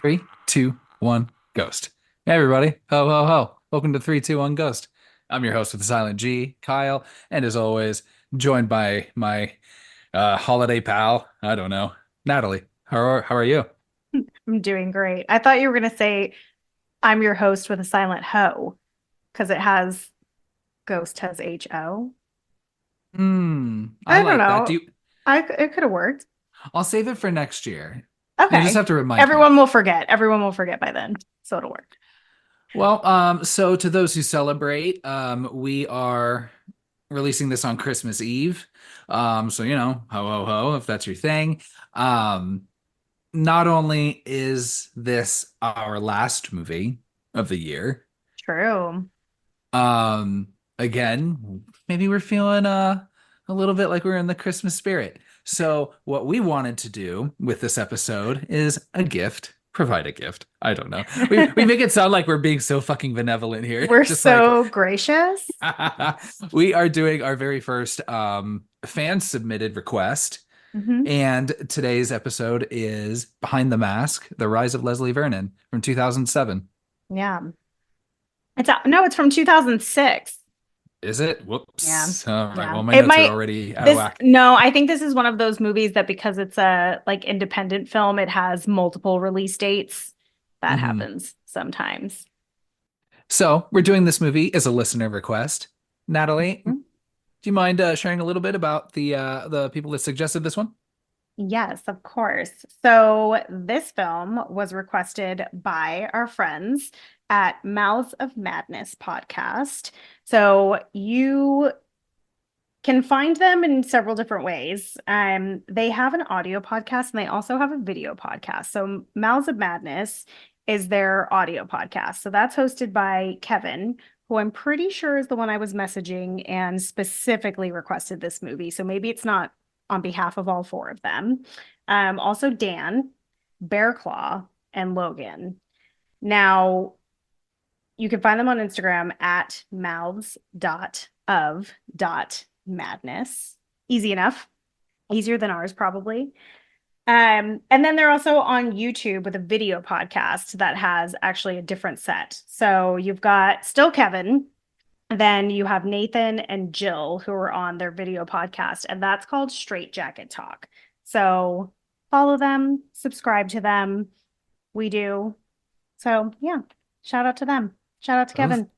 Three, two, one, ghost. Hey everybody. Ho ho ho. Welcome to 3, 2, 1 Ghost. I'm your host with the silent G, Kyle, and as always, joined by my holiday pal, I don't know, Natalie. How are you? I'm doing great. I thought you were going to say I'm your host with a silent ho because it has ghost has H-O. I I don't like that. Do know. you It could have worked. I'll save it for next year. You'll just Okay. have to remind me. Everyone will forget. Everyone will forget by then. So it'll work. Well, so to those who celebrate, we are releasing this on Christmas Eve. So ho ho ho, if that's your thing. Um, Not only is this our last movie of the year, True. um, again, maybe we're feeling a little bit like we're in the Christmas spirit. So what we wanted to do with this episode is a gift. Provide a gift. I don't know. We make it sound like we're being so fucking benevolent here. We're Just like so gracious. we are doing our very first fan submitted request. Hmm. And today's episode is Behind the Mask, The Rise of Leslie Vernon from 2007. Yeah. No, it's from 2006. Is it? Yeah. Whoops. All right. Yeah. Well, my It notes are might already out of this whack. no, I think this is one of those movies that because it's a like independent film, it has multiple release dates. That Hmm. happens sometimes. So we're doing this movie as a listener request. Natalie, do you mind sharing a little bit about the people that suggested this one? Yes, of course. So this film was requested by our friends at Mouths of Madness podcast. So you can find them in several different ways. They have an audio podcast and they also have a video podcast. So Mouths of Madness is their audio podcast. So that's hosted by Kevin, who I'm pretty sure is the one I was messaging and specifically requested this movie. So maybe it's not on behalf of all four of them. Also Dan, Bear Claw, and Logan. Now, you can find them on Instagram at mouths.of.madness. Easy enough. Easier than ours, probably. And then they're also on YouTube with a video podcast that has actually a different set. So you've got still Kevin, then you have Nathan and Jill who are on their video podcast, and that's called Straight Jacket Talk. So follow them, subscribe to them. We do. So yeah, shout out to them. Shout out to Both Kevin.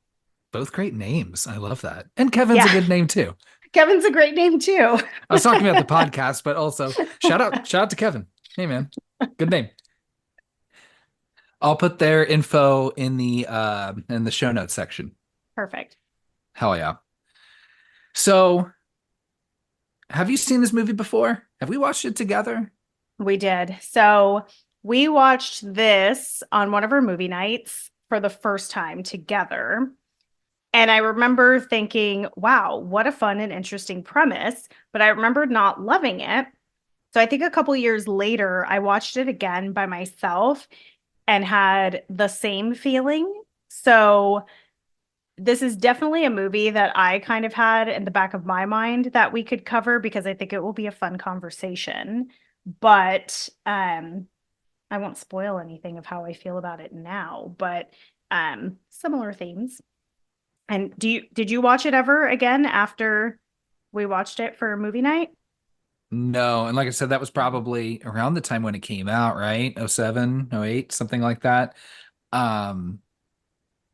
both great names. I love that. And Kevin's a Yeah, good name too. Kevin's a great name too. I was talking about the podcast, but also shout out to Kevin. Hey man, good name. I'll put their info in the show notes section. Perfect. Hell yeah. So, have you seen this movie before? Have we watched it together? We did. So we watched this on one of our movie nights for the first time together. And I remember thinking, wow, what a fun and interesting premise. But I remember not loving it. So I think a couple years later, I watched it again by myself and had the same feeling. So this is definitely a movie that I kind of had in the back of my mind that we could cover because I think it will be a fun conversation. But I won't spoil anything of how I feel about it now, but similar themes. And did you watch it ever again after we watched it for movie night? No, and like I said, that was No. probably around the time when it came out, right? Oh 07, oh 08, something like that. Um,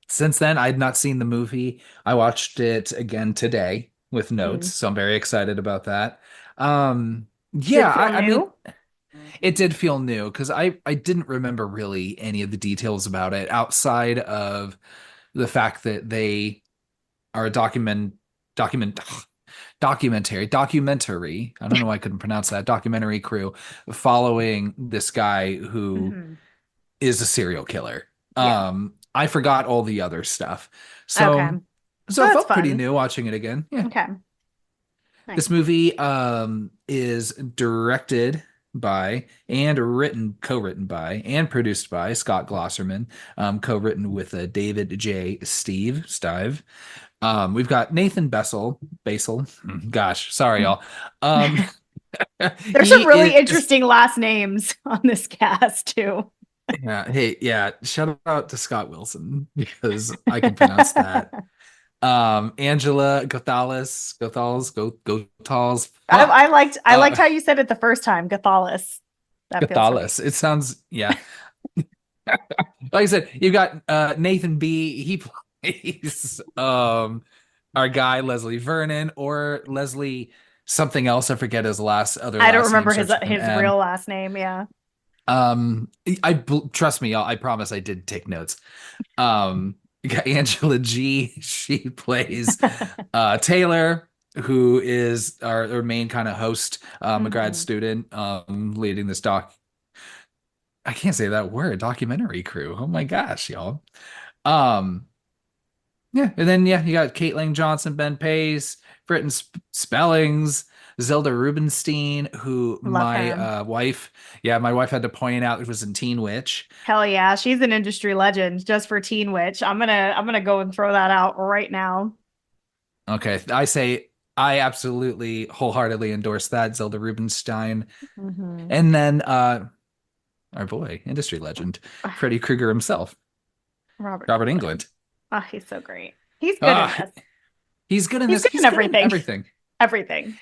since then, I'd not seen the movie. I watched it again today with notes, Mm. so I'm very excited about that. Um, Did yeah, it feel I mean, new? it did feel new because I didn't remember really any of the details about it outside of the fact that they are a document documentary. I don't know why I couldn't pronounce that. Documentary crew following this guy who Hmm. is a serial killer. Yeah. I forgot all the other stuff. Okay. So So it that's felt pretty fun. new watching it again. Yeah. Okay. This Nice. movie is directed by and co-written by and produced by Scott Glosserman, co-written with David J. Stive. We've got Nathan Basil. Gosh, sorry, y'all. Um, There's he some really is interesting last names on this cast too. Yeah. Hey, yeah. Shout out to Scott Wilson because I can pronounce that. Angela Gothals. Fuck. I liked Uh, how you said it the first time, Gathalis. That feels right. Gathalis. It sounds, yeah. Like I said, you got Nathan B. He plays our guy Leslie Vernon or Leslie something else. I forget his other I don't last name remember starts with an his M. real last name. Yeah. Trust me, I promise I did take notes. You got Angela G. She plays Taylor, who is our main kind of host, a grad Hmm. student, leading this I can't say that word, documentary crew. Oh my gosh, y'all. Um, yeah, and then yeah, you got Caitlin Johnson, Ben Pace, Britton Spellings, Zelda Rubinstein, who Love my her. wife, yeah, my wife had to point out it was in Teen Witch. Hell yeah, she's an industry legend just for Teen Witch. I'm gonna go and throw that out right now. Okay, I say I absolutely wholeheartedly endorse that, Zelda Rubinstein. Hmm. And then our boy, industry legend, Freddy Krueger himself, Robert Robert Englund. Englund. Oh, he's so great. He's good in Ah, this. he's good in He's this. good in He's good in everything. everything. Everything.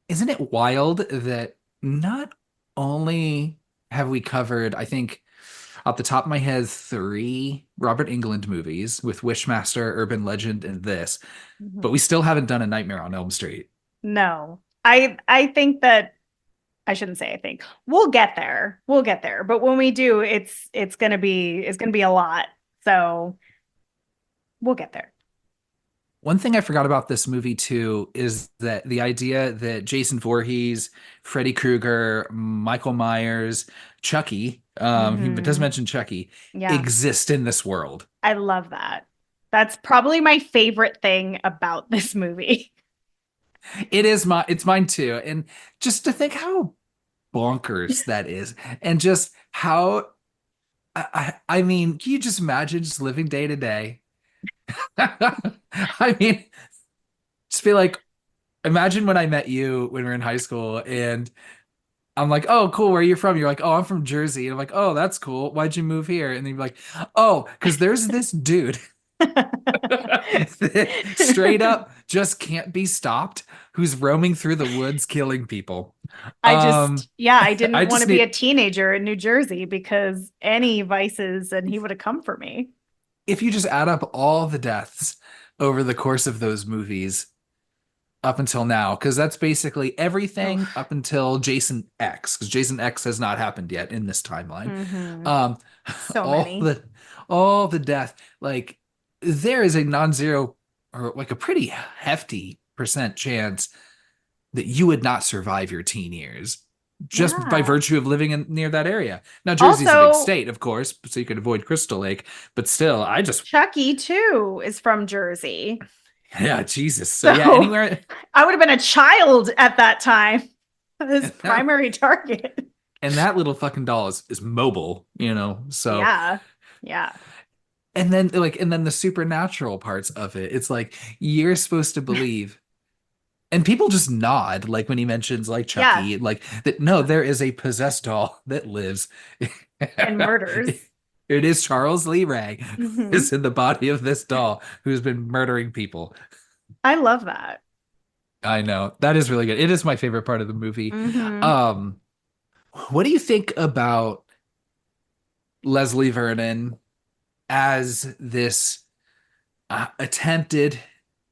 Isn't it wild that not only have we covered, I think, off the top of my head, three Robert Englund movies with Wishmaster, Urban Legend, and this, but Mhm. we still haven't done a Nightmare on Elm Street. No. I think that I shouldn't say I think. We'll get there. We'll get there. But when we do, it's gonna be a lot. So we'll get there. One thing I forgot about this movie too is that the idea that Jason Voorhees, Freddy Krueger, Michael Myers, Chucky, he does Hmm. mention Chucky, Yeah. exist in this world. I love that. That's probably my favorite thing about this movie. It's mine too. And just to think how bonkers that is, and just how I mean, can you just imagine just living day to day? I mean, just be like, imagine when I met you when we were in high school and I'm like, oh, cool. Where are you from? You're like, oh, I'm from Jersey. And I'm like, oh, that's cool. Why'd you move here? And then you're like, oh, because there's this dude that straight up just can't be stopped who's roaming through the woods killing people. Yeah, I didn't I want just to be a need, teenager in New Jersey because any vices and he would have come for me. if you just add up all the deaths over the course of those movies, up until now, because that's basically everything Oof. up until Jason X, because Jason X has not happened yet in this timeline. Hmm. Um, So all many. the death, like there is a non-zero or like a pretty hefty percent chance that you would not survive your teen years just by Yeah. virtue of living near that area. Now, Jersey's a big Also, state, of course, so you could avoid Crystal Lake, but still, I just, Chucky too is from Jersey. yeah, Jesus. So yeah, So anywhere. I would have been a child at that time. His And that, primary target. and that little fucking doll is mobile, you know. So Yeah. Yeah. and then the supernatural parts of it, it's like you're supposed to believe, and people just nod like when he mentions like Yeah. Chucky, like that. No, there is a possessed doll that lives. And murders. It is Charles Lee Ray Hmm. is in the body of this doll who's been murdering people. I love that. I know that is really good. It is my favorite part of the movie. Hmm. Um, what do you think about Leslie Vernon as this attempted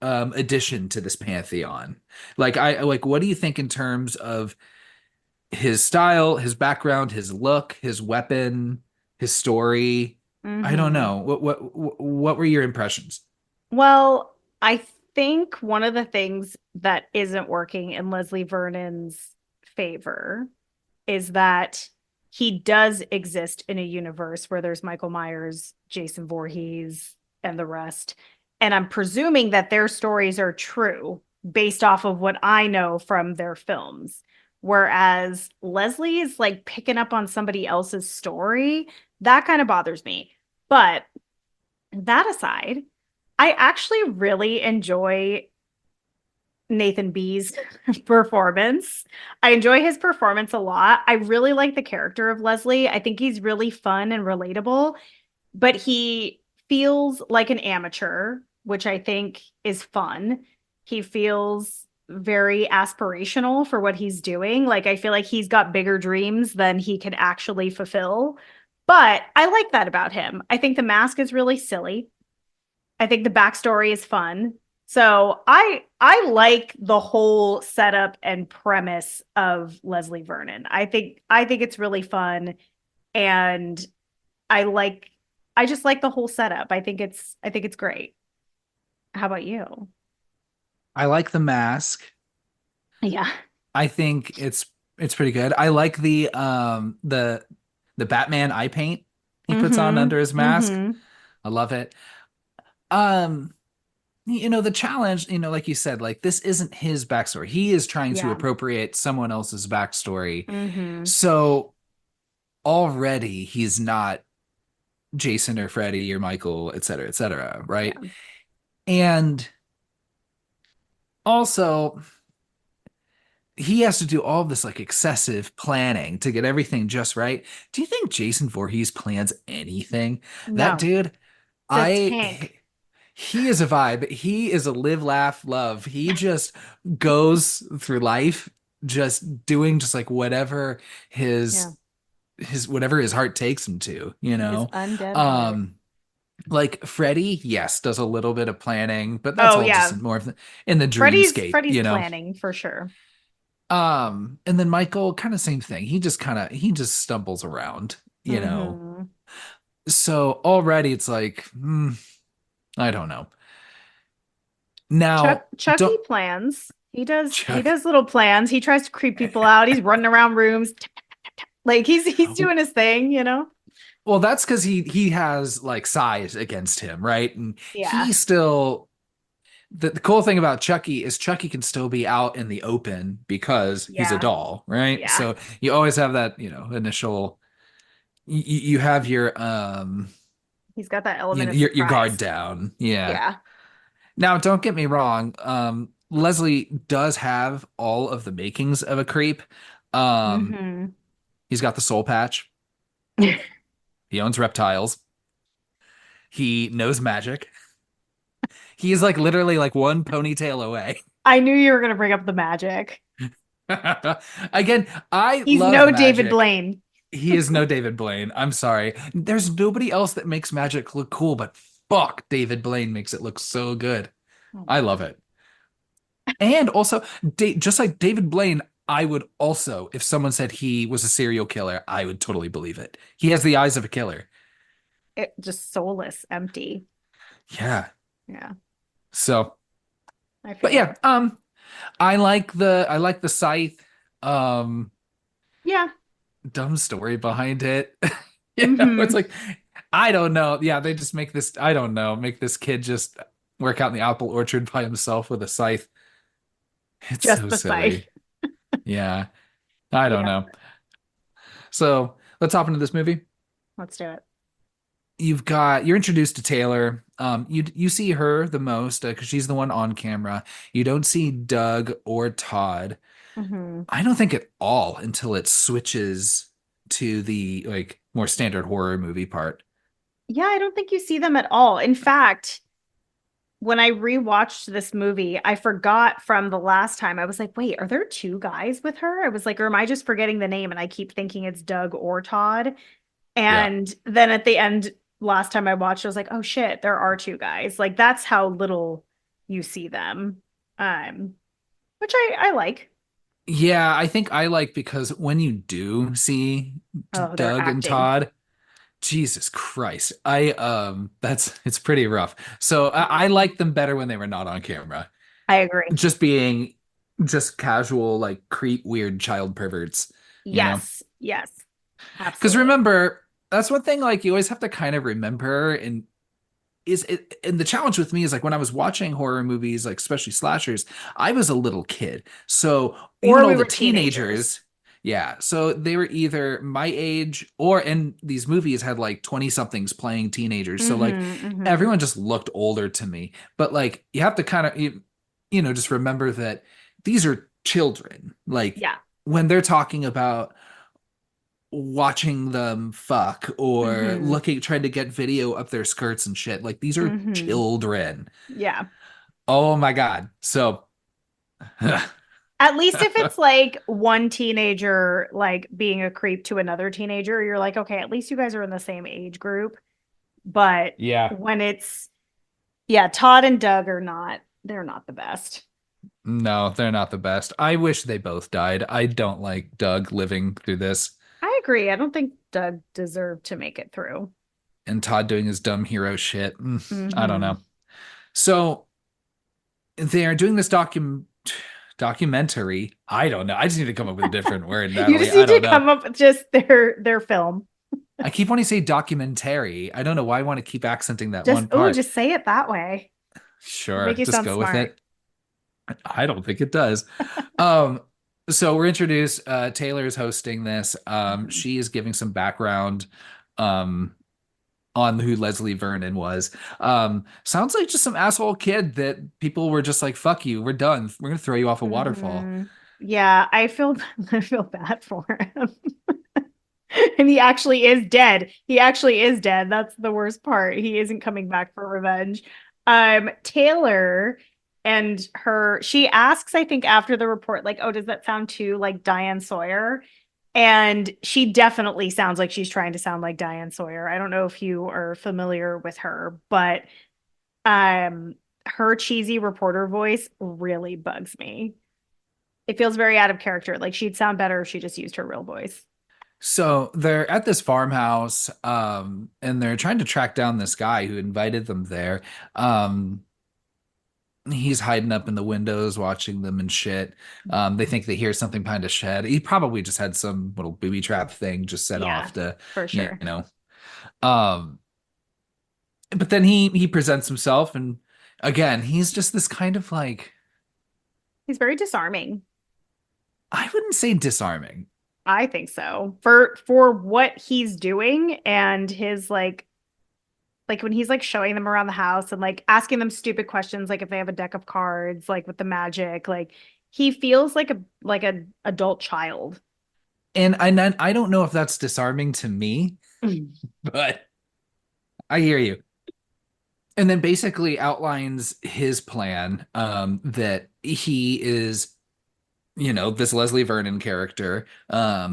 addition to this pantheon? Like what do you think in terms of his style, his background, his look, his weapon, his story? I don't Hmm. know. What were your impressions? Well, I think one of the things that isn't working in Leslie Vernon's favor is that he does exist in a universe where there's Michael Myers, Jason Voorhees, and the rest. And I'm presuming that their stories are true based off of what I know from their films. Whereas Leslie is like picking up on somebody else's story. That kind of bothers me. But that aside, I actually really enjoy Nathan B's performance. I enjoy his performance a lot. I really like the character of Leslie. I think he's really fun and relatable, but he feels like an amateur, which I think is fun. He feels very aspirational for what he's doing. Like, I feel like he's got bigger dreams than he can actually fulfill. But I like that about him. I think the mask is really silly. I think the backstory is fun. So I like the whole setup and premise of Leslie Vernon. I think it's really fun, and I like I just like the whole setup. I think it's great. How about you? I like the mask. Yeah. I think it's pretty good. I like the Batman eye paint he puts on Mm-hmm. under his mask. Mm-hmm. I love it. Um, the challenge, like you said, like this isn't his backstory. He is trying to Yeah. appropriate someone else's backstory. Mm-hmm. So already he's not Jason or Freddy or Michael, et cetera, right? Yeah. And also he has to do all of this like excessive planning to get everything just right. Do you think Jason Voorhees plans anything? That No. dude, It's a I tank. he is a vibe. He is a live, laugh, love. He just goes through life just doing just like whatever Yeah. his whatever his heart takes him to, His undead heart. Um like Freddy, yes, does a little bit of planning, but that's Oh all just yeah. more of in the Freddy's dreamscape, Freddy's planning for sure. And then Michael, kind of same thing. He just stumbles around. Mm-hmm. So already it's like, I don't know. Chuck Now, Chucky don't plans. He Chuck. does little plans. He tries to creep people out. He's running around rooms. Like he's doing his thing. Well, that's because he has like size against him, right? And Yeah. he still the cool thing about Chucky is Chucky can still be out in the open because he's a Yeah. doll, right? Yeah. So you always have that, initial you have He's got that element of your guard surprise. down. Yeah. Yeah. Now, don't get me wrong. Leslie does have all of the makings of a creep. Um, Hmm. he's got the soul patch. He owns reptiles. He knows magic. He is like literally like one ponytail away. I knew you were going to bring up the magic. Again, I He's love no David magic. Blaine. He is no David Blaine. I'm sorry. There's nobody else that makes magic look cool, but fuck, David Blaine makes it look so good. Oh my I God. love it. And also, just like David Blaine, I would also, if someone said he was a serial killer, I would totally believe it. He has the eyes of a killer. It just soulless, empty. Yeah. Yeah, So, I but feel yeah, it. I like the scythe. Um, Yeah. Dumb story behind it. It's Hmm. like I don't know. Yeah, they just make this, I don't know, make this kid just work out in the apple orchard by himself with a scythe. It's Just so the scythe. silly. Yeah, I don't Yeah. know. So, let's hop into this movie. Let's do it. You're introduced to Taylor. You see her the most because she's the one on camera. You don't see Doug or Todd. Hmm. I don't think at all until it switches to the like more standard horror movie part. Yeah, I don't think you see them at all. In fact, when I rewatched this movie, I forgot from the last time. I was like, wait, are there two guys with her? I was like, or am I just forgetting the name? And I keep thinking it's Doug or Todd. Yeah. And then at the end, last time I watched, I was like, oh shit, there are two guys. Like that's how little you see them. Um, which I like. Yeah, I think I like because when you do see Oh, they're Doug and acting. Todd, Jesus Christ. It's pretty rough. So I Mhm. like them better when they were not on camera. I agree. Just being just casual, like creep, weird child perverts, you know? Yes, yes, Because absolutely. remember, that's one thing like you always have to kind of remember and the challenge with me is like when I was watching horror movies, like especially slashers, I was a little kid. So even Or all we the were teenagers. teenagers, yeah, so they were either my age or and these movies had like 20 somethings playing teenagers. So like Mm-hmm, mm-hmm. everyone just looked older to me. But like you have to kind of just remember that these are children. Like Yeah. when they're talking about watching them fuck or Mm-hmm. trying to get video up their skirts and shit, like these are Mm-hmm. children. Yeah. Oh my God. So, At least if it's like one teenager like being a creep to another teenager, you're like, okay, at least you guys are in the same age group. But yeah, when it's yeah, Todd and Doug are not, they're not the best. no, they're not the best. I wish they both died. I don't like Doug living through this I agree. I don't think Doug deserved to make it through. and Todd doing his dumb hero shit. I don't Mm-hmm. know. So they are doing this documentary. I don't know. I just need to come up with a different word, You Natalie. just I need to don't know. come up with just their film. I keep wanting to say documentary. I don't know why I want to keep accenting that Just one part. just say it that way. It'll make Sure, you just sound go with smart. it. I don't think it does. Um, so we're introduced. Taylor is hosting this. Mhm. She is giving some background um, on who Leslie Vernon was. Sounds like just some asshole kid that people were just like, "Fuck you, we're done. We're gonna throw you off a waterfall." Mhm. Yeah, I feel I feel bad for him. And he actually is dead. He actually is dead. That's the worst part. He isn't coming back for revenge. Taylor and her, she asks, I think, after the report, like, oh, does that sound too like Diane Sawyer? And she definitely sounds like she's trying to sound like Diane Sawyer. I don't know if you are familiar with her, but um her cheesy reporter voice really bugs me. It feels very out of character. Like she'd sound better if she just used her real voice. So they're at this farmhouse, and they're trying to track down this guy who invited them there. Um, he's hiding up in the windows watching them and shit. They think they hear something behind a shed. He probably just had some little booby trap thing just set Yeah, off to, for you sure. know. Um, but then he presents himself, and again, he's just this kind of like, He's very disarming. I wouldn't say disarming. I think so. For what he's doing and his like when he's like showing them around the house and like asking them stupid questions like if they have a deck of cards like with the magic, like he feels like a adult child. And I don't know if that's disarming to me, Mm. but I hear you. And then basically outlines his plan, that he is, this Leslie Vernon character.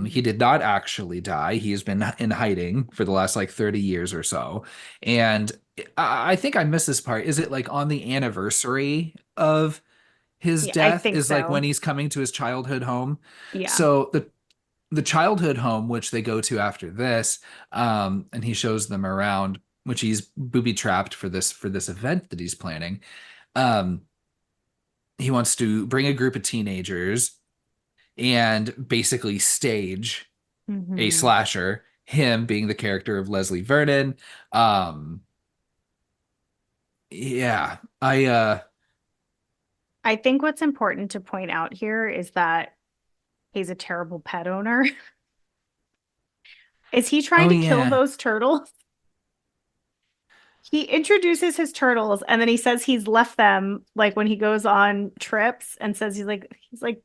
He did not actually die. He has been in hiding for the last like 30 years or so. And I think I missed this part. Is it like on the anniversary of his Yeah, I death think is like when so. he's coming to his childhood home? Yeah. So the childhood home, which they go to after this, and he shows them around, which he's booby trapped for this event that he's planning. Um, he wants to bring a group of teenagers and basically stage a Hmm. slasher, him being the character of Leslie Vernon. Um, yeah, I think what's important to point out here is that he's a terrible pet owner. Is he trying oh to kill yeah, those turtles? He introduces his turtles and then he says he's left them like when he goes on trips and says he's like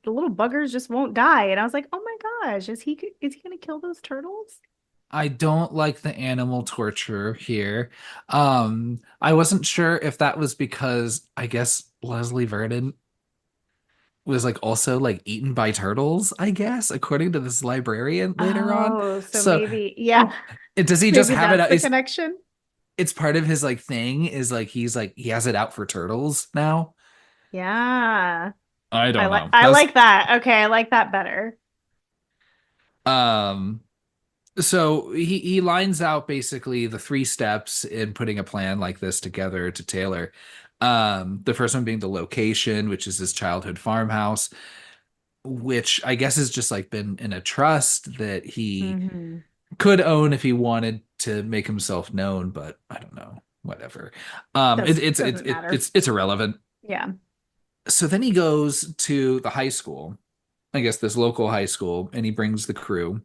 the little buggers just won't die. And I was like, "Oh my gosh, is he going to kill those turtles?" I don't like the animal torture here. I wasn't sure if that was because I guess Leslie Vernon was like also like eaten by turtles, I guess, according to this librarian later on. Oh, so So maybe yeah, does he just maybe have it that's out? the Is connection. it's part of his like thing? Is like he's like he has it out for turtles now? Yeah. I don't know. I That's like that. Okay, I like that better. um so he lines out basically the three steps in putting a plan like this together to Taylor. The first one being the location, which is his childhood farmhouse, which I guess has just like been in a trust that he Hmm. could own if he wanted to make himself known, but I don't know, whatever. Doesn't matter. It's irrelevant. Yeah. So then he goes to the high school, I guess this local high school, and he brings the crew.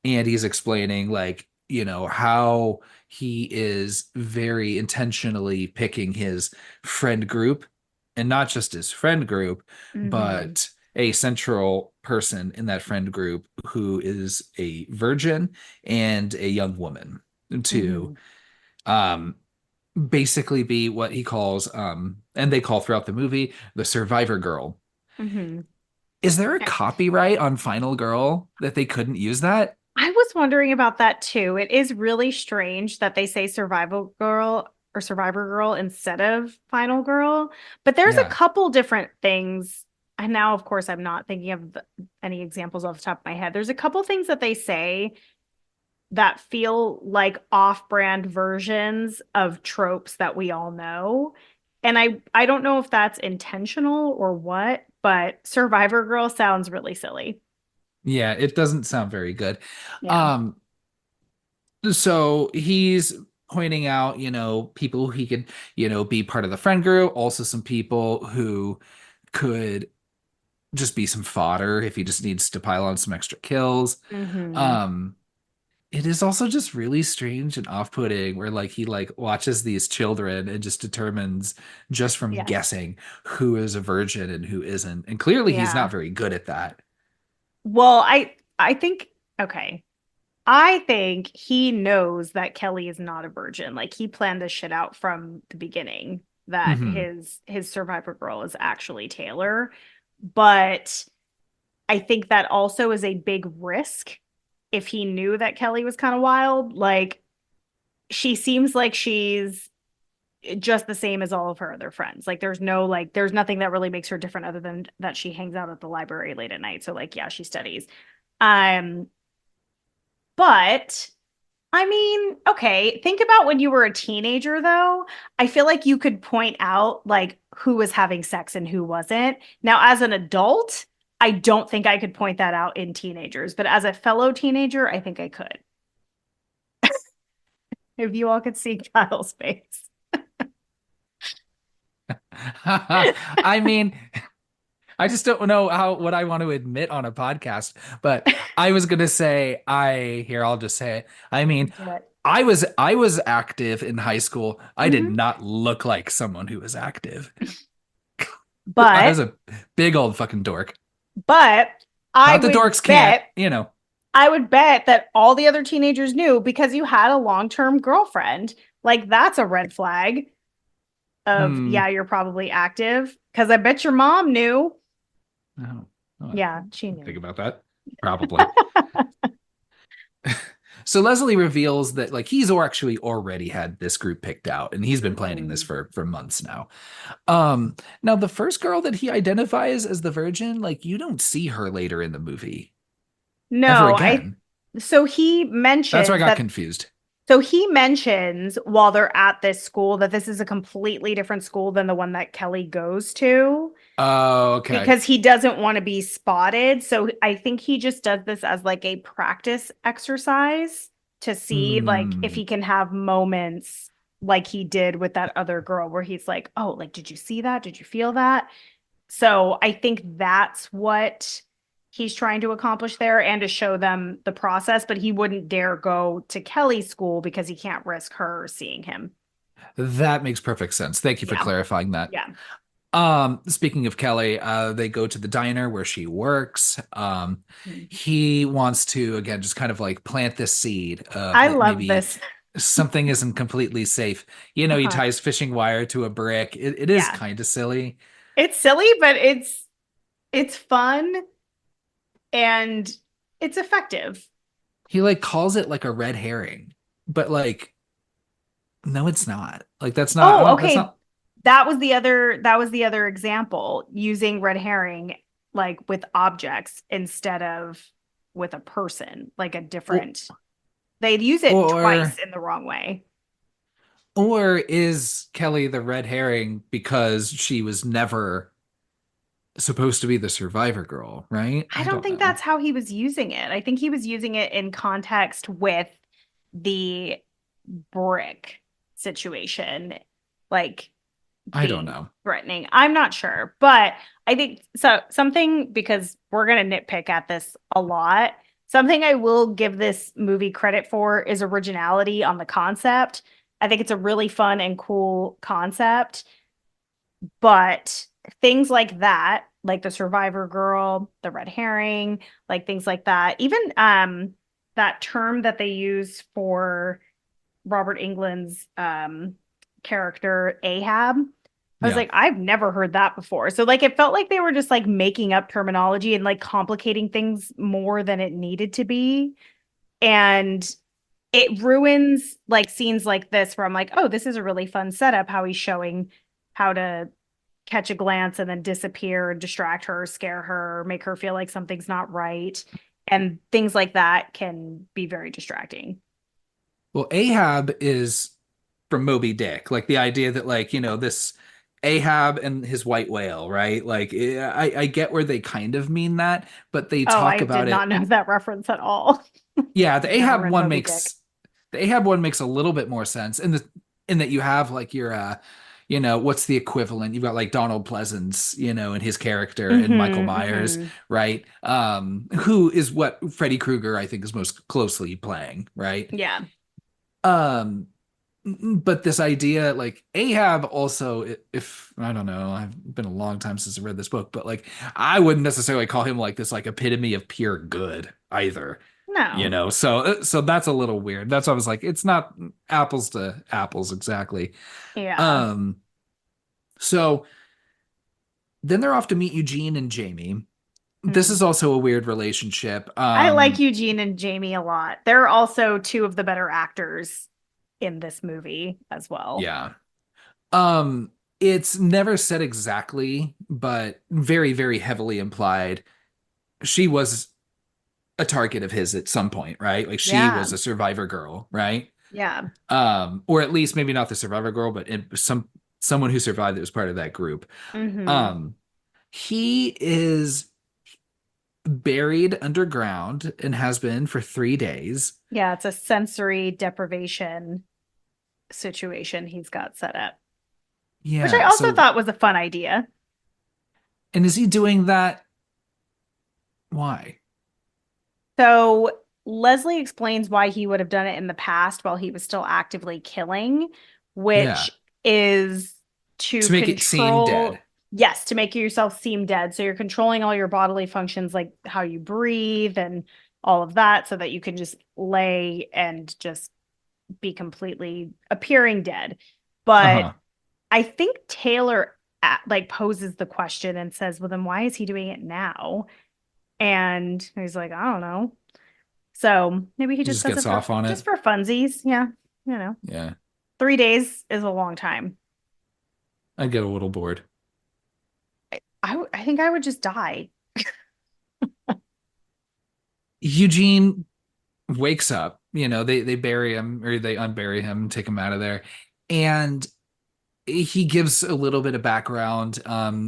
And he's explaining like, how he is very intentionally picking his friend group and not just his friend group, Hmm. but a central person in that friend group who is a virgin and a young woman to Hmm. um basically be what he calls and they call throughout the movie the survivor girl. Hmm. Is there a copyright on Final Girl that they couldn't use that? I was wondering about that too. It is really strange that they say survival girl or survivor girl instead of final girl, but there's a Yeah. couple different things. And now, of course, I'm not thinking of any examples off the top of my head. There's a couple things that they say that feel like off-brand versions of tropes that we all know. And I don't know if that's intentional or what, but Survivor Girl sounds really silly. Yeah, it doesn't sound very good. Yeah. Um, so he's pointing out, people who he could, be part of the friend group, also some people who could just be some fodder if he just needs to pile on some extra kills. Hmm. Um, it is also just really strange and off-putting where like he like watches these children and just determines just from Yes. guessing who is a virgin and who isn't. And clearly he's not Yeah. very good at that. Well, I think okay. I think he knows that Kelly is not a virgin. Like he planned this shit out from the beginning that Hmm. his survivor girl is actually Taylor. But I think that also is a big risk if he knew that Kelly was kind of wild. Like she seems like she's just the same as all of her other friends. Like there's nothing that really makes her different other than that she hangs out at the library late at night. So like yeah, she studies. Um but I mean, okay, think about when you were a teenager though. I feel like you could point out like who was having sex and who wasn't. Now, as an adult, I don't think I could point that out in teenagers, but as a fellow teenager, I think I could. If you all could see Kyle's face. I mean, I just don't know what I want to admit on a podcast, but I was gonna say I'll just say it. I mean, Do it. I was active in high school. I did Mhm. not look like someone who was active. I But was a big old fucking dork. but I Not the would dorks can't, bet you know. I would bet that all the other teenagers knew because you had a long-term girlfriend. Like that's a red flag of Hmm. yeah, you're probably active because I bet your mom knew. Oh, oh, Yeah, she think knew. about that. Probably. So Leslie reveals that like he's actually already had this group picked out, and he's been planning this Mhm. for months now. Now the first girl that he identifies as the virgin, like you don't see her later in the movie ever No, I again. so he That's where I mentions got that confused. so he mentions while they're at this school that this is a completely different school than the one that Kelly goes to Oh, okay. because he doesn't want to be spotted. So I think he just does this as like a practice exercise to see like if Hmm. he can have moments like he did with that other girl where he's like, "Oh, like did you see that? Did you feel that?" So I think that's what he's trying to accomplish there and to show them the process, but he wouldn't dare go to Kelly's school because he can't risk her seeing him. That makes perfect sense. Thank you for Yeah. clarifying that. Yeah. Speaking of Kelly, they go to the diner where she works. He wants to, again, just kind of like plant this seed of I that love maybe this. something isn't completely safe. He Uh-huh. ties fishing wire to a brick. It is Yeah. kind of silly. It's silly, but it's fun and it's effective. He like calls it like a red herring, but like, no, it's not. Like, that's not, I Oh, don't, that's okay. not, That was the other example using red herring like with objects instead of with a person, like a or, different. They'd use it or twice in the wrong way. or is Kelly the red herring because she was never supposed to be the survivor girl, right? I I don't don't think know. that's how he was using it. I think he was using it in context with the brick situation, like I don't being know. threatening. I'm not sure, but I think so. Something because we're going to nitpick at this a lot. Something I will give this movie credit for is originality on the concept. I think it's a really fun and cool concept. But things like that, like the survivor girl, the red herring, like things like that, even that term that they use for Robert England's character Ahab. I was Yeah. like, I've never heard that before. So like it felt like they were just like making up terminology and like complicating things more than it needed to be. And it ruins like scenes like this where I'm like, oh, this is a really fun setup, how he's showing how to catch a glance and then disappear, distract her, scare her, make her feel like something's not right. And things like that can be very distracting. Well, Ahab is from Moby Dick, like the idea that like, this Ahab and his white whale, right? Like I get where they kind of mean that, but they Oh, talk I about did not it. know that reference at all. Yeah, I've never read Moby Dick. The Ahab one makes a little bit more sense in that you have like your what's the equivalent? You've got like Donald Pleasance, and his character and Michael Mm-hmm, Myers, mm-hmm. right? Who is what Freddy Krueger I think is most closely playing, right? Yeah. Um but this idea like Ahab also, if I don't know, I've been a long time since I read this book, but like I wouldn't necessarily call him like this like epitome of pure good either, No. so that's a little weird. That's why I was like, it's not apples to apples exactly. Yeah. um so then they're off to meet Eugene and Jamie. This Mm. is also a weird relationship. I like Eugene and Jamie a lot. They're also two of the better actors in this movie as well. Yeah. It's never said exactly, but very, very heavily implied. She was a target of his at some point, right? Like she Yeah. was a survivor girl, right? Yeah. Or at least maybe not the survivor girl, but someone who survived that was part of that group. Mm-hmm. Um, he is buried underground and has been for 3 days. Yeah, it's a sensory deprivation situation he's got set up, which I Yeah. also So, thought was a fun idea. and is he doing that? Why? So Leslie explains why he would have done it in the past while he was still actively killing, which Yeah. is to To make it seem control, dead. yes, to make yourself seem dead. So you're controlling all your bodily functions, like how you breathe and all of that, so that you can just lay and just be completely appearing dead. But Uh-huh. I think Taylor like poses the question and says, well, then why is he doing it now? And he's like, I don't know. So maybe he He just just does gets it for off on it. just for funsies. Yeah. You know, Yeah. 3 days is a long time. I get a little bored. I think I would just die. Eugene wakes up, they bury him or they unbury him, take him out of there. And he gives a little bit of background.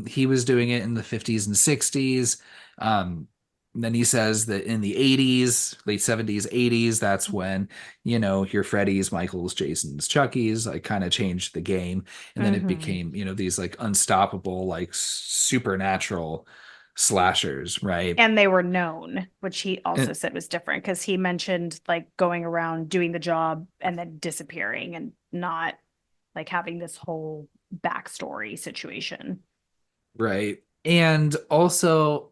He was doing it in the 50s and 60s. Then he says that in the 80s, late 70s, 80s, that's when, your Freddy's, Michael's, Jason's, Chucky's, like kind of changed the game. And then it Hmm. became, these like unstoppable, like supernatural slashers, right? And they were known, which he also And, said was different because he mentioned like going around doing the job and then disappearing and not like having this whole backstory situation. right. And also,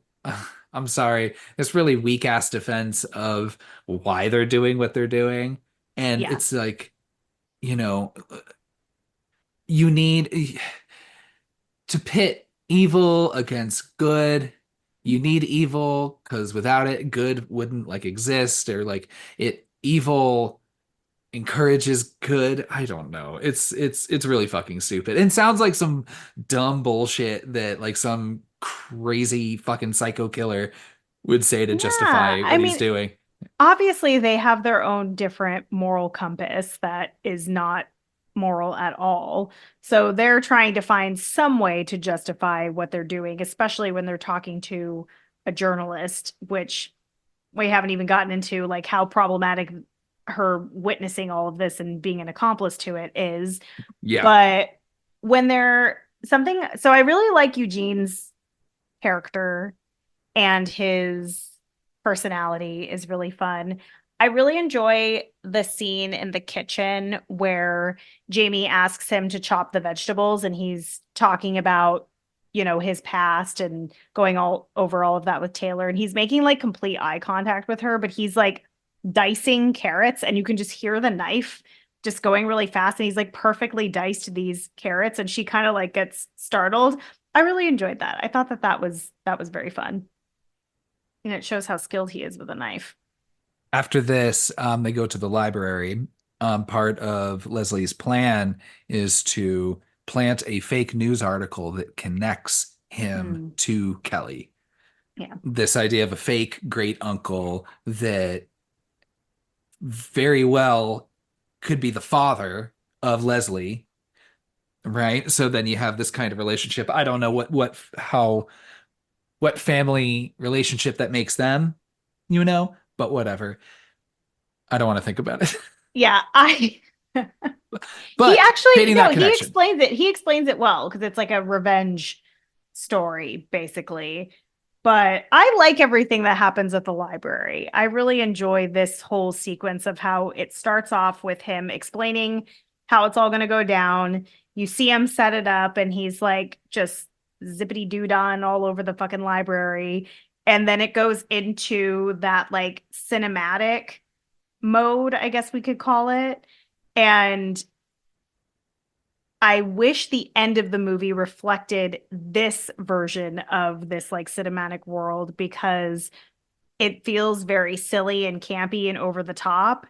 I'm sorry, this really weak ass defense of why they're doing what they're doing. And Yeah. it's like, you know, you need to pit evil against good. You need evil because without it, good wouldn't like exist or like evil encourages good. I don't know. It's really fucking stupid. And sounds like some dumb bullshit that like some crazy fucking psycho killer would say to Yeah. justify I what he's mean, doing. obviously they have their own different moral compass that is not moral at all. So they're trying to find some way to justify what they're doing, especially when they're talking to a journalist, which we haven't even gotten into like how problematic her witnessing all of this and being an accomplice to it is. Yeah. But when they're something, so I really like Eugene's character and his personality is really fun. I really enjoy the scene in the kitchen where Jamie asks him to chop the vegetables and he's talking about, his past and going all over all of that with Taylor. And he's making like complete eye contact with her, but he's like dicing carrots and you can just hear the knife just going really fast. And he's like perfectly diced these carrots and she kind of like gets startled. I really enjoyed that. I thought that was very fun. And it shows how skilled he is with a knife. After this, they go to the library. Part of Leslie's plan is to plant a fake news article that connects him Mm, to Kelly. yeah. This idea of a fake great uncle that very well could be the father of Leslie, right? So then you have this kind of relationship. I don't know what family relationship that makes them, but whatever. I don't want to think about it. Yeah, I he But actually painting no, that he connection. explains it. He explains it well because it's like a revenge story basically. But I like everything that happens at the library. I really enjoy this whole sequence of how it starts off with him explaining how it's all going to go down. You see him set it up and he's like just zippity doo dah all over the fucking library. And then it goes into that like cinematic mode, I guess we could call it. And I wish the end of the movie reflected this version of this like cinematic world because it feels very silly and campy and over the top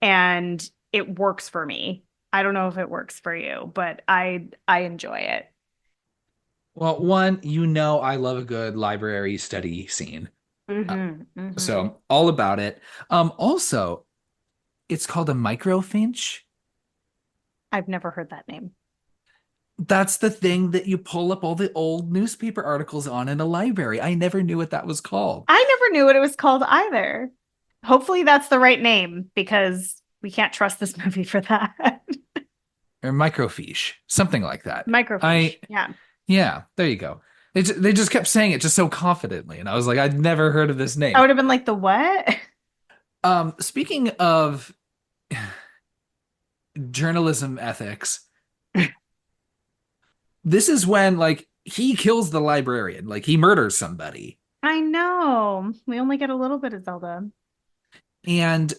and it works for me. I don't know if it works for you, but I enjoy it. Well, I love a good library study scene. Uh, Mhm. Mhm. so all about it. Also, it's called a microfinch. I've never heard that name. That's the thing that you pull up all the old newspaper articles on in a library. I never knew what that was called. I never knew what it was called either. Hopefully that's the right name because we can't trust this movie for that. Or microfiche, something like that. Microfiche. Yeah. Yeah, there you go. They just kept saying it just so confidently, and I was like, I'd never heard of this I name. would have been like, the what? Speaking of journalism ethics, this is when like he kills the librarian, like he murders somebody, I know. We only get a little bit of Zelda. and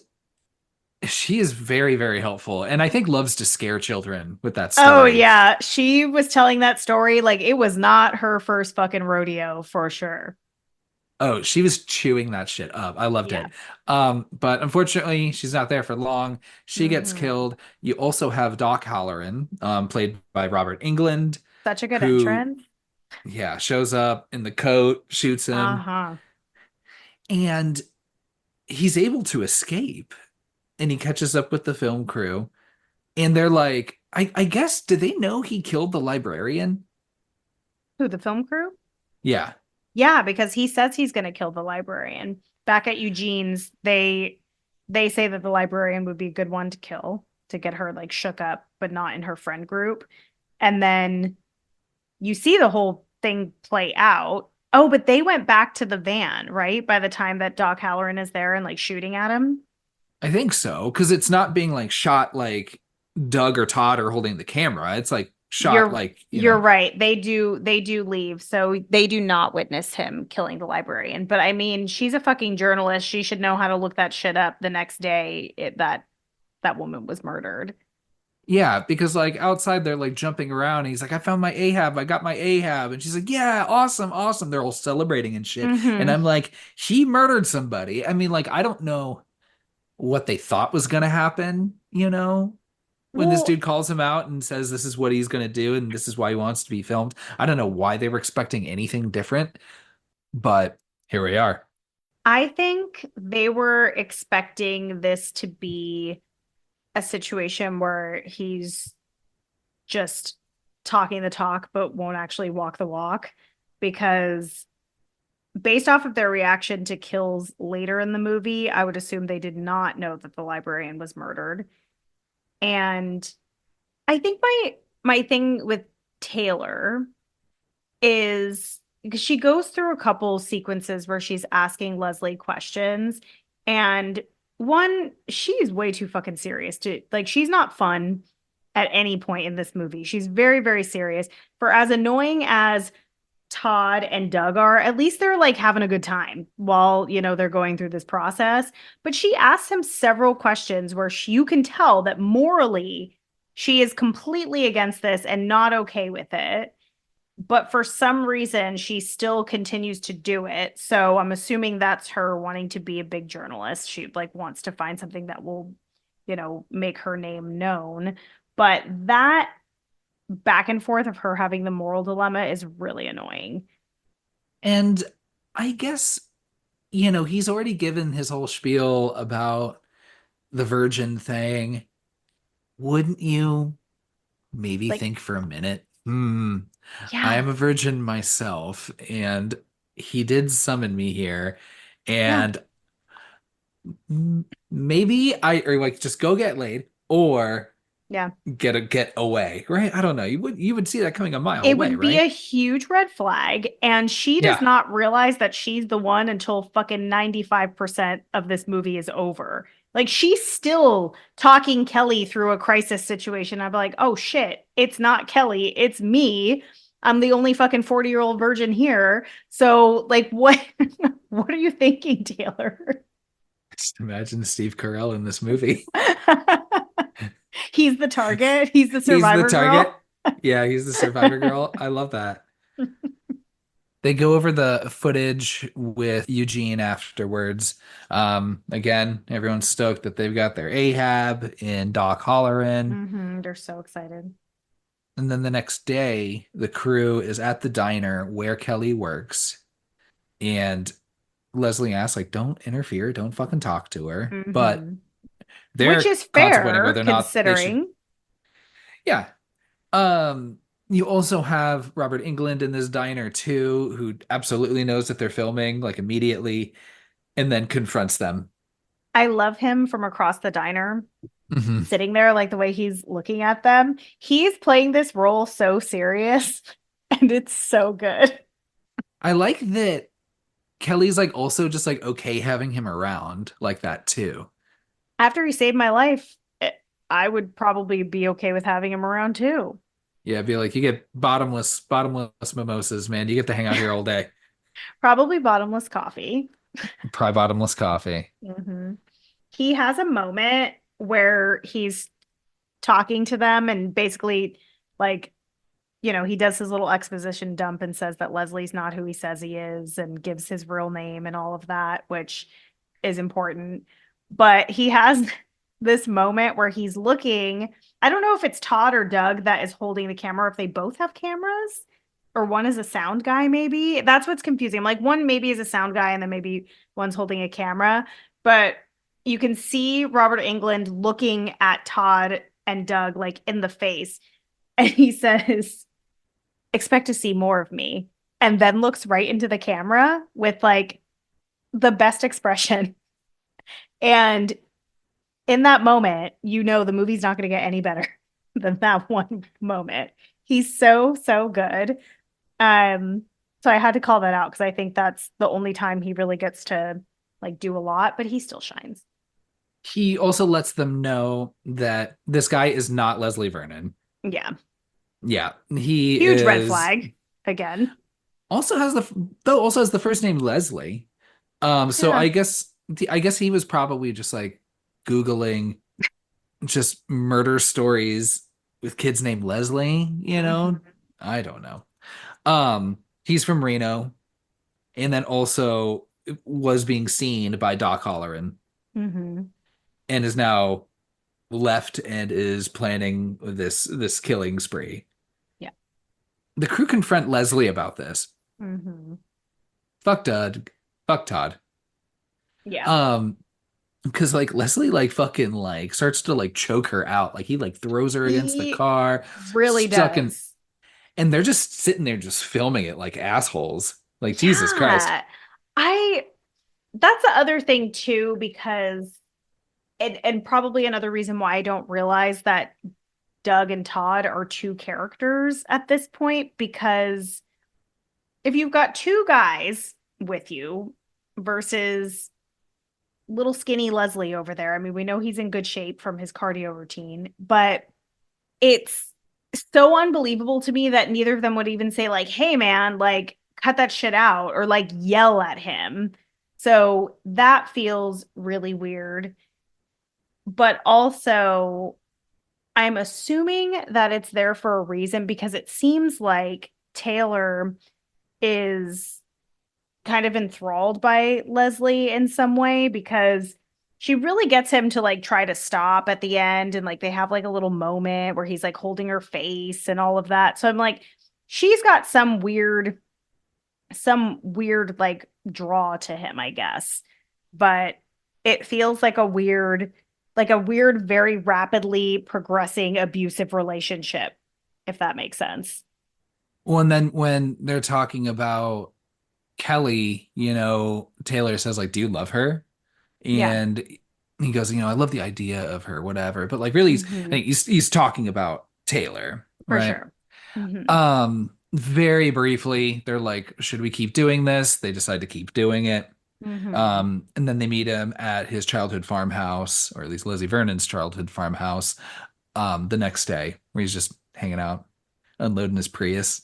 she is very, very helpful, and I think loves to scare children with that Oh, story. yeah. She was telling that story like it was not her first fucking rodeo for sure. Oh, she was chewing that shit up. I loved Yeah. it. But unfortunately, she's not there for long. She gets Hmm. killed. You also have Doc Halloran, played by Robert England, Such a good who, entrance. yeah, shows up in the coat, shoots him, Uh-huh. and he's able to escape. And he catches up with the film crew, and they're like, I guess, do they know he killed the librarian? Who, the film crew? Yeah. Yeah, because he says he's going to kill the librarian. Back at Eugene's, they say that the librarian would be a good one to kill to get her like shook up, but not in her friend group. And then you see the whole thing play out. Oh, but they went back to the van, right? By the time that Doc Halloran is there and like shooting at him. I think so, because it's not being like shot like Doug or Todd are holding the camera. It's like shot You're like, you're right. They do leave. So they do not witness him killing the librarian. But I mean, she's a fucking journalist. She should know how to look that shit up the next day that woman was murdered. yeah, because like outside they're like jumping around. And he's like, I found my Ahab. I got my Ahab. And she's like, yeah, awesome, awesome. They're all celebrating and shit. And Hmm. I'm like, he murdered somebody. I mean, like, I don't know what they thought was gonna happen, when this Well, dude calls him out and says this is what he's gonna do and this is why he wants to be filmed. I don't know why they were expecting anything different, but here we are. I think they were expecting this to be a situation where he's just talking the talk but won't actually walk the walk because based off of their reaction to kills later in the movie, I would assume they did not know that the librarian was murdered. And I think my thing with Taylor is because she goes through a couple sequences where she's asking Leslie questions and one, she's way too fucking serious to like, she's not fun at any point in this movie. She's very, very serious. For as annoying as Todd and Doug are, at least they're like having a good time while, they're going through this process. But she asks him several questions where you can tell that morally she is completely against this and not okay with it. But for some reason, she still continues to do it. So I'm assuming that's her wanting to be a big journalist. She like wants to find something that will, make her name known. But that back and forth of her having the moral dilemma is really annoying. And I guess, he's already given his whole spiel about the virgin thing. Wouldn't you maybe Like, think for a minute, I yeah, am a virgin myself, and he did summon me here, yeah, and maybe or like just go get laid or yeah. get away, right? I don't know. You would see that coming a mile It away, would be a right? huge red flag. And she does Yeah. not realize that she's the one until fucking 95% of this movie is over. Like she's still talking Kelly through a crisis situation. I'd be like, oh shit, it's not Kelly, it's me. I'm the only fucking 40-year-old virgin here. So like what what are you thinking, Taylor? Just imagine Steve Carell in this movie. He's the target. He's the He's the survivor girl. target. Yeah, he's the survivor girl. I love that. They go over the footage with Eugene afterwards. Again, everyone's stoked that they've got their Ahab and Doc Holleran. They're so excited. And then the next day, the crew is at the diner where Kelly works. And Leslie asks, like, don't interfere, don't fucking talk to her. But hmm Which they're is contemplating fair whether or not they should. considering. Yeah. Um, you also have Robert England in this diner too, who absolutely knows that they're filming, like immediately, and then confronts them. I love him from across the diner, Mhm. sitting there, like the way he's looking at them. He's playing this role so serious, and it's so good. I like that Kelly's like also just like okay having him around like that too. After he saved my life, I would probably be okay with having him around too. Yeah, be like you get bottomless mimosas, man. You get to hang out here all day. Probably bottomless coffee. Probably bottomless coffee. hmm He has a moment where he's talking to them and basically, like, he does his little exposition dump and says that Leslie's not who he says he is and gives his real name and all of that, which is important. But he has this moment where he's looking. I don't know if it's Todd or Doug that is holding the camera, if they both have cameras, or one is a sound guy, maybe. That's what's confusing. I'm like, one maybe is a sound guy and then maybe one's holding a camera. But you can see Robert England looking at Todd and Doug like in the face. And he says, expect to see more of me. And then looks right into the camera with like the best expression. And in that moment, the movie's not going to get any better than that one moment. He's so, so good. Um, so I had to call that out because I think that's the only time he really gets to like do a lot, but he still shines. He also lets them know that this guy is not Leslie Vernon. Yeah. Yeah, he Huge red is flag again. also has the though also has the first name Leslie. So Yeah. I guess he was probably just like Googling just murder stories with kids named Leslie. hmm I don't know. He's from Reno and then also was being seen by Doc Holleran hmm and is now left and is planning this killing spree. Yeah. The crew confront Leslie about this. hmm Fuck Todd. Fuck Todd. Yeah. Um, because like Leslie like fucking like starts to like choke her out. Like he like throws her against the He car, really stuck in, does. and they're just sitting there just filming it like assholes. Like Jesus Christ. Yeah. I That's the other thing too, because and probably another reason why I don't realize that Doug and Todd are two characters at this point, because if you've got two guys with you versus little skinny Leslie over there. I mean, we know he's in good shape from his cardio routine, but it's so unbelievable to me that neither of them would even say, like, hey, man, like, cut that shit out or like yell at him. So that feels really weird. But also, I'm assuming that it's there for a reason because it seems like Taylor is kind of enthralled by Leslie in some way because she really gets him to like try to stop at the end and like they have like a little moment where he's like holding her face and all of that. So I'm like, she's got some weird like draw to him, I guess. But it feels like a weird, very rapidly progressing abusive relationship, if that makes sense. Well, and then when they're talking about Kelly, Taylor says like, "Do you love her?" Yeah. And he goes, "I love the idea of her, whatever." But like, really, I Hmm. think he's talking about Taylor, For right? sure. Hmm. Very briefly, they're like, "Should we keep doing this?" They decide to keep doing it. Hmm. And then they meet him at his childhood farmhouse, or at least Leslie Vernon's childhood farmhouse, the next day, where he's just hanging out, unloading his Prius.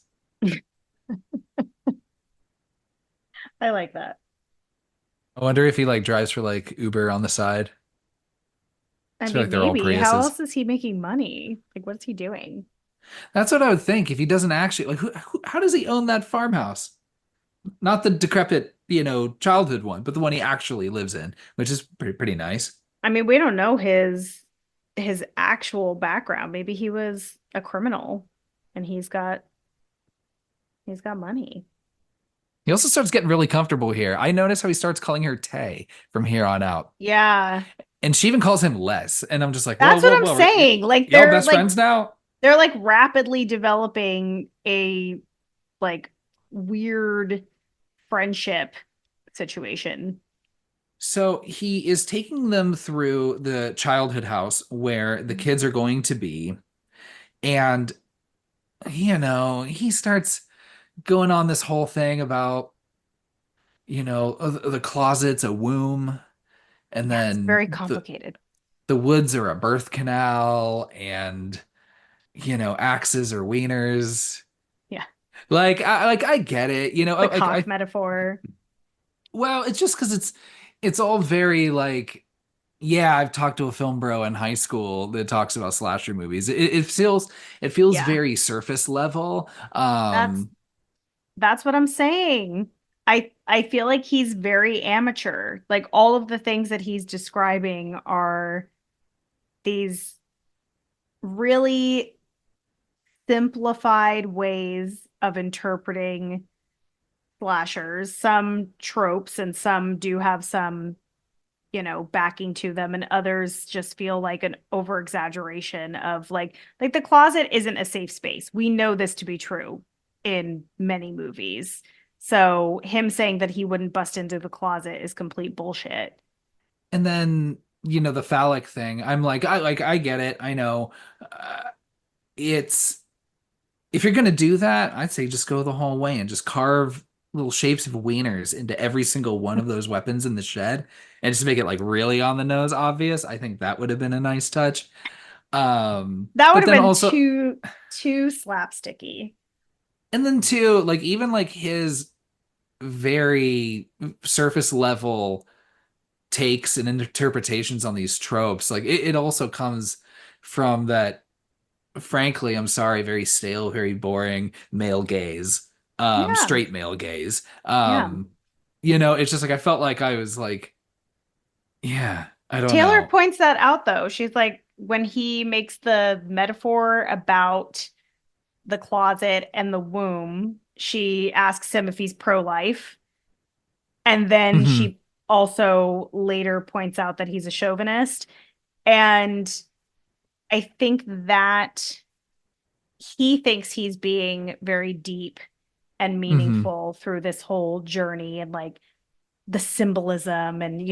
I like that. I wonder if he like drives for like Uber on the side. I I feel mean, like they're all maybe. How Priuses. else is he making money? Like, what's he doing? That's what I would think if he doesn't actually like. How does he own that farmhouse? Not the decrepit, childhood one, but the one he actually lives in, which is pretty nice. I mean, we don't know his actual background. Maybe he was a criminal and he's got money. He also starts getting really comfortable here. I notice how he starts calling her Tay from here on out. Yeah. And she even calls him Les. And I'm just like, whoa, That's what whoa, I'm whoa. saying. Like Y'all best friends now? they're like rapidly developing a like weird friendship situation. So he is taking them through the childhood house where the kids are going to be. And, he starts going on this whole thing about, the closet's a womb. And Yeah, it's then very the complicated. woods are a birth canal. And, axes are wieners. Yeah. Like I get it, The like cock I metaphor. well, it's just because it's all very like, yeah, I've talked to a film bro in high school that talks about slasher movies. It feels Yeah. very surface level. That's that's what I'm saying. I feel like he's very amateur. Like all of the things that he's describing are these really simplified ways of interpreting slashers. Some tropes and some do have some, backing to them, and others just feel like an over exaggeration of like the closet isn't a safe space. We know this to be true in many movies. So him saying that he wouldn't bust into the closet is complete bullshit. And then, the phallic thing. I'm like I get it. I know. It's if you're gonna do that, I'd say just go the whole way and just carve little shapes of wieners into every single one of those weapons in the shed and just make it like really on the nose obvious. I think that would have been a nice touch. That would But have then been also, too slapsticky. and then too, like even like his very surface level takes and interpretations on these tropes, like it also comes from that, frankly, I'm sorry, very stale, very boring male gaze, Yeah. straight male gaze. Yeah. It's just like I felt like I was like, yeah, I don't Taylor know. points that out though. She's like, when he makes the metaphor about the closet and the womb, she asks him if he's pro-life. And then Hmm. she also later points out that he's a chauvinist. And I think that he thinks he's being very deep and Hmm. meaningful through this whole journey and like the symbolism and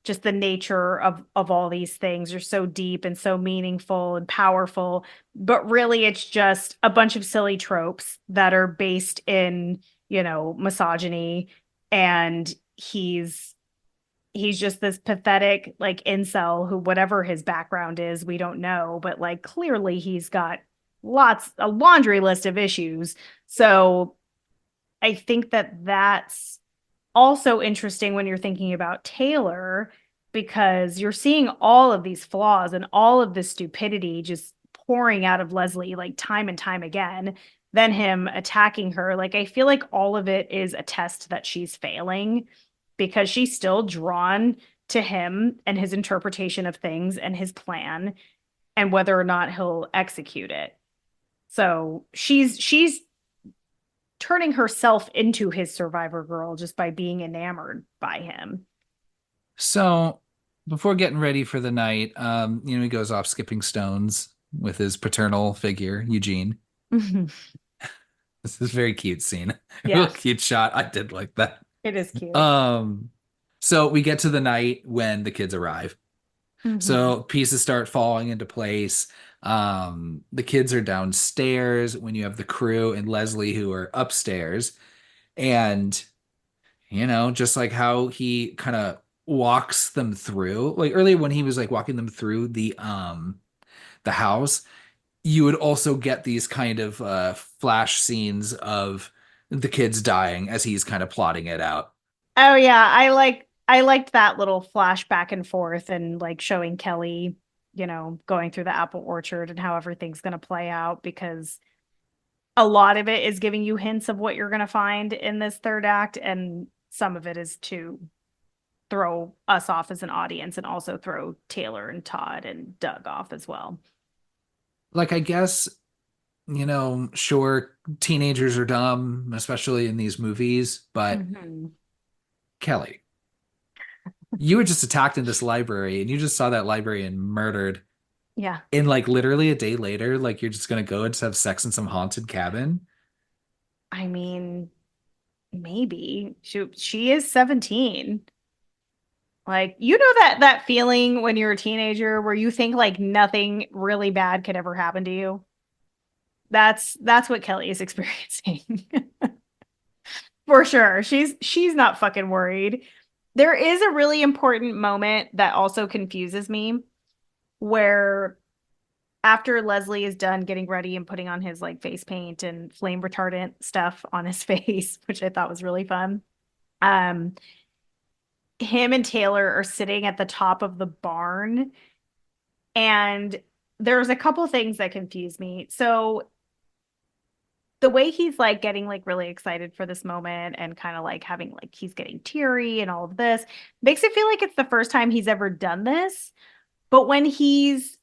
just the nature of all these things are so deep and so meaningful and powerful, but really it's just a bunch of silly tropes that are based in misogyny, and he's just this pathetic like incel who whatever his background is, we don't know, but like clearly he's got a laundry list of issues. So I think that that's also interesting when you're thinking about Taylor because you're seeing all of these flaws and all of this stupidity just pouring out of Leslie like time and time again, then him attacking her. Like I feel like all of it is a test that she's failing because she's still drawn to him and his interpretation of things and his plan and whether or not he'll execute it. So she's turning herself into his survivor girl just by being enamored by him. So before getting ready for the night, he goes off skipping stones with his paternal figure, Eugene. This is a very cute scene. Real Yes, cute shot. I did like that. it is cute. Um, so we get to the night when the kids arrive. Mhm. So pieces start falling into place. The kids are downstairs when you have the crew and Leslie who are upstairs. And, just like how he kind of walks them through, like earlier when he was like walking them through the house, you would also get these kind of flash scenes of the kids dying as he's kind of plotting it out. Oh yeah, I liked that little flash back and forth and like showing Kelly, going through the apple orchard and how everything's going to play out because a lot of it is giving you hints of what you're going to find in this third act and some of it is to throw us off as an audience and also throw Taylor and Todd and Doug off as well. Like, I guess, sure, teenagers are dumb, especially in these movies, but Mhm. Kelly, you were just attacked in this library and you just saw that librarian murdered. Yeah. And like literally a day later, like you're just gonna go and just have sex in some haunted cabin. I mean, maybe she is 17. Like, that feeling when you're a teenager where you think like nothing really bad could ever happen to you. That's what Kelly is experiencing. For sure. She's not fucking worried. There is a really important moment that also confuses me where after Leslie is done getting ready and putting on his like face paint and flame retardant stuff on his face, which I thought was really fun. Um, him and Taylor are sitting at the top of the barn, and there's a couple things that confuse me. So the way he's like getting like really excited for this moment and kind of like having like he's getting teary and all of this makes it feel like it's the first time he's ever done this. But when he's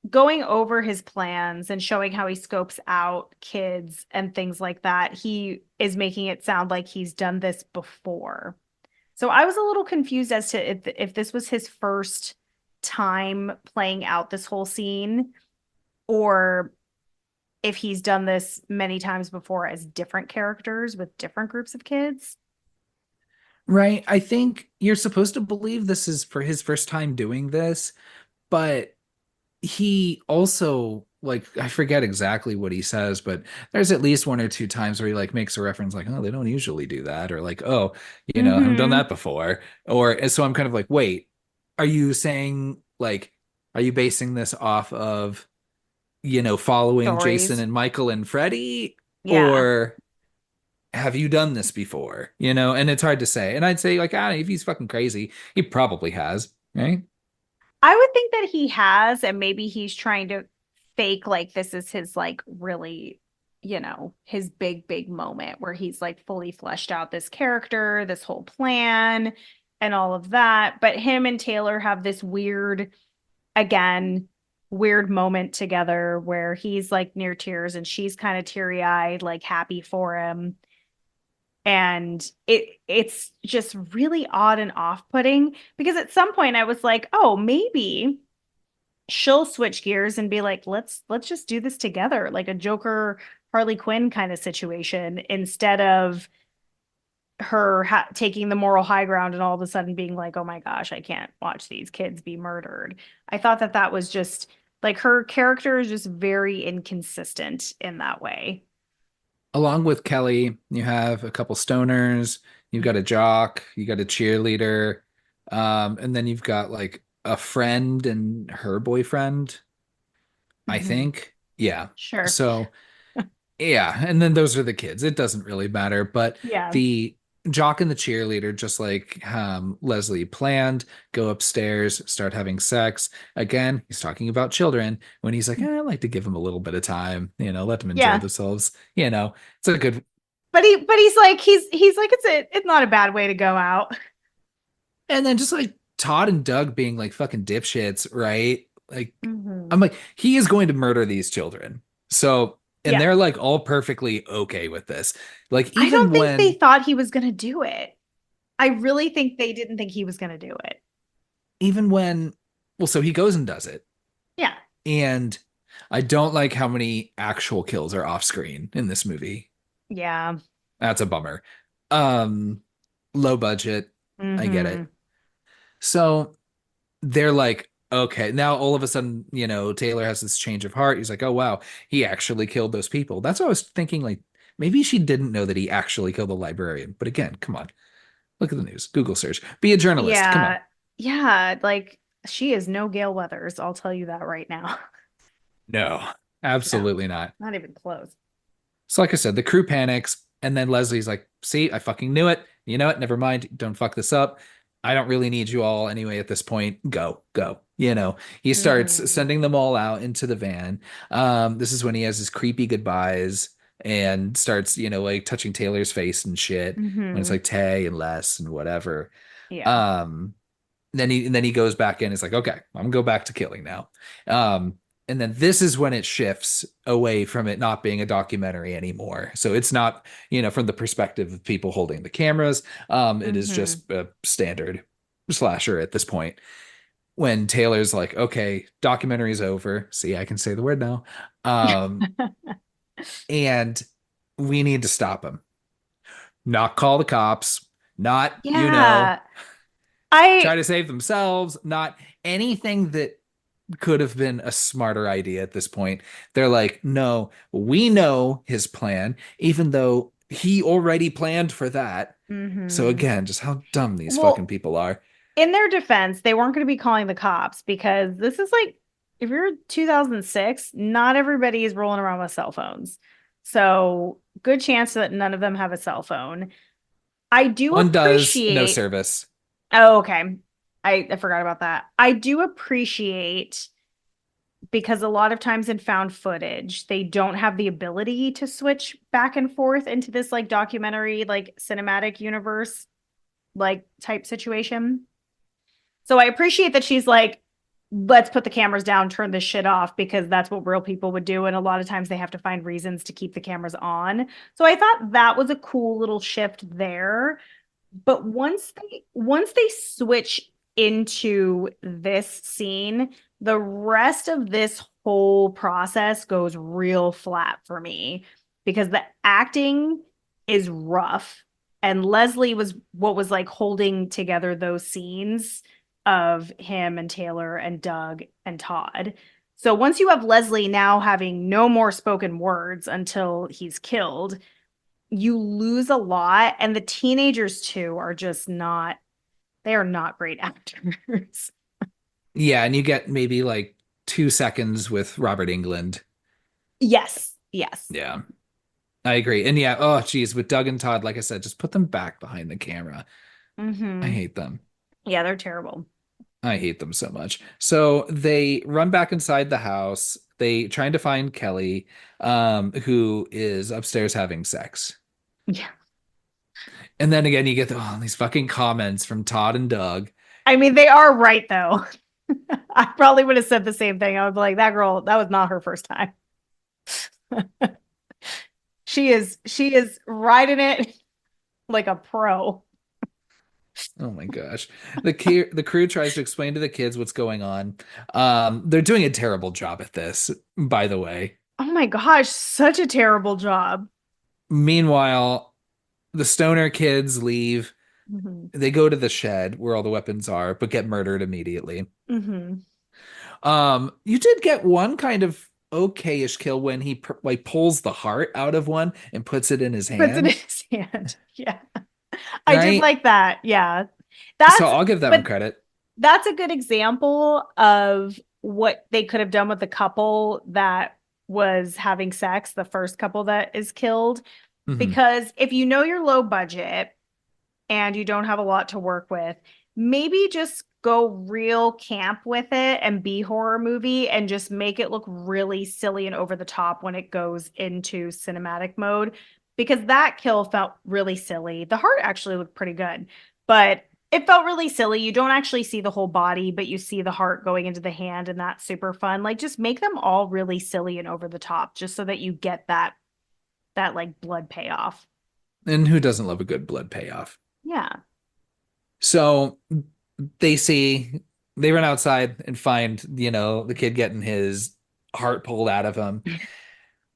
going over his plans and showing how he scopes out kids and things like that, he is making it sound like he's done this before. So I was a little confused as to if this was his first time playing out this whole scene or if he's done this many times before as different characters with different groups of kids. Right. I think you're supposed to believe this is for his first time doing this, but he also like I forget exactly what he says, but there's at least one or two times where he like makes a reference like, oh, they don't usually do that, or like, oh, I haven't done Mm-hmm. that before. Or and so I'm kind of like, wait, are you saying like are you basing this off of, following Jason Stories. and Michael and Freddie? Yeah. Or have you done this before? And it's hard to say. And I'd say, like, if he's fucking crazy, he probably has, right? I would think that he has, and maybe he's trying to fake like this is his like really, his big, big moment where he's like fully fleshed out this character, this whole plan, and all of that. But him and Taylor have this again, weird moment together where he's like near tears and she's kind of teary-eyed, like happy for him. And it's just really odd and off-putting because at some point I was like, oh, maybe she'll switch gears and be like, let's just do this together, like a Joker Harley Quinn kind of situation, instead of her taking the moral high ground and all of a sudden being like, oh my gosh, I can't watch these kids be murdered. I thought that that was just like her character is just very inconsistent in that way. Along with Kelly, you have a couple stoners, you've got a jock, you got a cheerleader. And then you've got like a friend and her boyfriend, I Hmm. think. Yeah. Sure. So yeah, and then those are the kids. It doesn't really matter, but Yeah. the jock and the cheerleader, just like Leslie planned, go upstairs, start having sex. Again, he's talking about children when he's like, I like to give them a little bit of time, let them enjoy Yeah. themselves. It's a good. But he's like it's not a bad way to go out. And then just like Todd and Doug being like fucking dipshits, right? Like, Hmm. I'm like, he is going to murder these children. So, and Yeah. they're like all perfectly okay with this. Like, I don't even think they when thought he was going to do it. I really think they didn't think he was going to do it. even when well so he goes and does it, Yeah. and I don't like how many actual kills are off screen in this movie. Yeah. That's a bummer. um Low budget, I get Hmm. it. So they're like, okay, now all of a sudden, Taylor has this change of heart. He's like, oh wow, he actually killed those people. That's what I was thinking, like maybe she didn't know that he actually killed the librarian. But again, come on, look at the news, Google search, be a journalist, come on. Yeah. Yeah. Like she is no Gale Weathers. I'll tell you that right now. No, No, absolutely not. not even close. So, like I said, the crew panics, and then Leslie's like, see, I fucking knew it. You know what? Never mind. Don't fuck this up. I don't really need you all anyway at this point. Go, go. He starts Hmm. sending them all out into the van. This is when he has his creepy goodbyes and starts, like touching Taylor's face and shit when it's Hmm. like Tay and Les and whatever. Yeah. Um, then he goes back in. It's like, okay, I'm gonna go back to killing now. Um, and then this is when it shifts away from it not being a documentary anymore. So it's not, from the perspective of people holding the cameras. It is Hmm. just a standard slasher at this point. When Taylor's like, okay, documentary's over. See, I can say the word now. Um, and we need to stop him. Not call the cops, not, Yeah. I try to save themselves, not anything that could have been a smarter idea at this point. They're like, no, we know his plan, even though he already planned for that. So hmm. again, just how dumb these fucking Well, people are. in their defense, they weren't going to be calling the cops because this is like, if you're 2006, not everybody is rolling around with cell phones. So, good chance that none of them have a cell phone. I do One does, no appreciate, service. oh, okay. I forgot about that. I do appreciate because a lot of times in found footage, they don't have the ability to switch back and forth into this like documentary, like cinematic universe, like type situation. So I appreciate that she's like, let's put the cameras down, turn this shit off, because that's what real people would do. And a lot of times they have to find reasons to keep the cameras on. So I thought that was a cool little shift there. But once they switch into this scene, the rest of this whole process goes real flat for me because the acting is rough. And Leslie was what was like holding together those scenes of him and Taylor and Doug and Todd. So once you have Leslie now having no more spoken words until he's killed, you lose a lot. And the teenagers, too, are just not, they are not great actors. Yeah, and you get maybe like 2 seconds with Robert England. Yes. Yes. Yeah, I agree. And yeah, oh geez, with Doug and Todd, like I said, just put them back behind the camera. I Hmm. hate them. Yeah, they're terrible. I hate them so much. So they run back inside the house. They trying to find Kelly, who is upstairs having sex. Yeah. And then again, you get these fucking comments from Todd and Doug. I mean, they are right, though. I probably would have said the same thing. I would be like, that girl, that was not her first time. She is riding it like a pro. Oh my gosh. The crew tries to explain to the kids what's going on. They're doing a terrible job at this, by the way. Oh my gosh, such a terrible job. Meanwhile, the stoner kids leave. Hmm. They go to the shed where all the weapons are, but get murdered immediately. Hmm. You did get one kind of okay-ish kill when he like pulls the heart out of one and puts it in his Puts it in hand, his hand. Yeah. I did right? like that. Yeah. So That's I'll give them but credit. that's a good example of what they could have done with the couple that was having sex, the first couple that is killed. Hmm. Because if you know you're low budget and you don't have a lot to work with, maybe just go real camp with it and be horror movie and just make it look really silly and over the top when it goes into cinematic mode. Because that kill felt really silly. The heart actually looked pretty good, but it felt really silly. You don't actually see the whole body, but you see the heart going into the hand, and that's super fun. Like just make them all really silly and over the top, just so that you get that like blood payoff. And who doesn't love a good blood payoff? Yeah. So they see, they run outside and find, the kid getting his heart pulled out of him.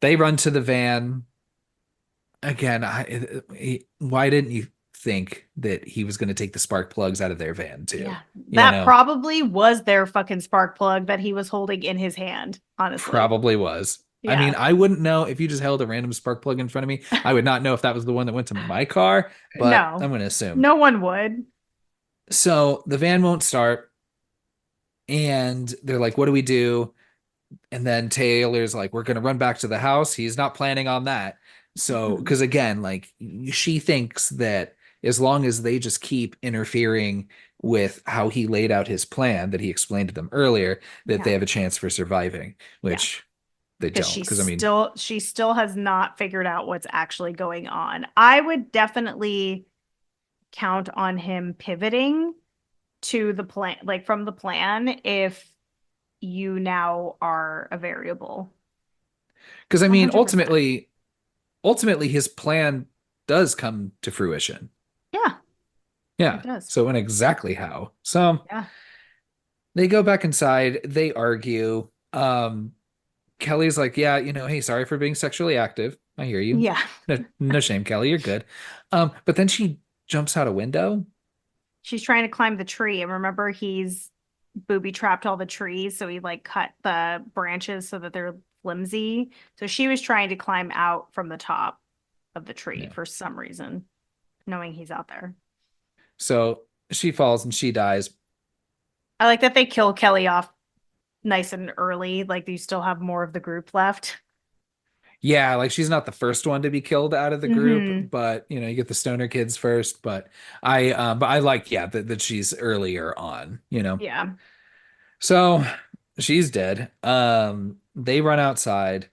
They run to the van. Again, why didn't you think that he was going to take the spark plugs out of their van too? Yeah. You That know, probably was their fucking spark plug that he was holding in his hand, honestly. probably was. I mean, Yeah. I wouldn't know if you just held a random spark plug in front of me. I would not know if that was the one that went to my car, but I'm No, going to assume. no one would. So the van won't start, and they're like, "What do we do?" And then Taylor's like, we're going to run back to the house. He's not planning on that. So, Mhm. because again, like she thinks that as long as they just keep interfering with how he laid out his plan that he explained to them earlier, that they Yeah. have a chance for surviving, Yeah. which they Because don't. Because I mean, she still has not figured out what's actually going on. I would definitely count on him pivoting to the plan, like from the plan, if you now are a variable. because I mean, 100%. ultimately, his plan does come to fruition. Yeah, it Yeah. does. So, and exactly how. So Yeah. they go back inside, they argue. Kelly's like, yeah, hey, sorry for being sexually active. I hear you. Yeah. No, no shame, Kelly. You're good. But then she jumps out a window. She's trying to climb the tree. And remember, he's booby trapped all the trees. So he like cut the branches so that they're flimsy. So she was trying to climb out from the top of the tree Yeah. for some reason, knowing he's out there. So she falls and she dies. I like that they kill Kelly off nice and early. Like you still have more of the group left. Yeah, like she's not the first one to be killed out of the group, Hmm. but you get the stoner kids first. But I like, yeah, that she's earlier on. Yeah. So she's dead. They run outside.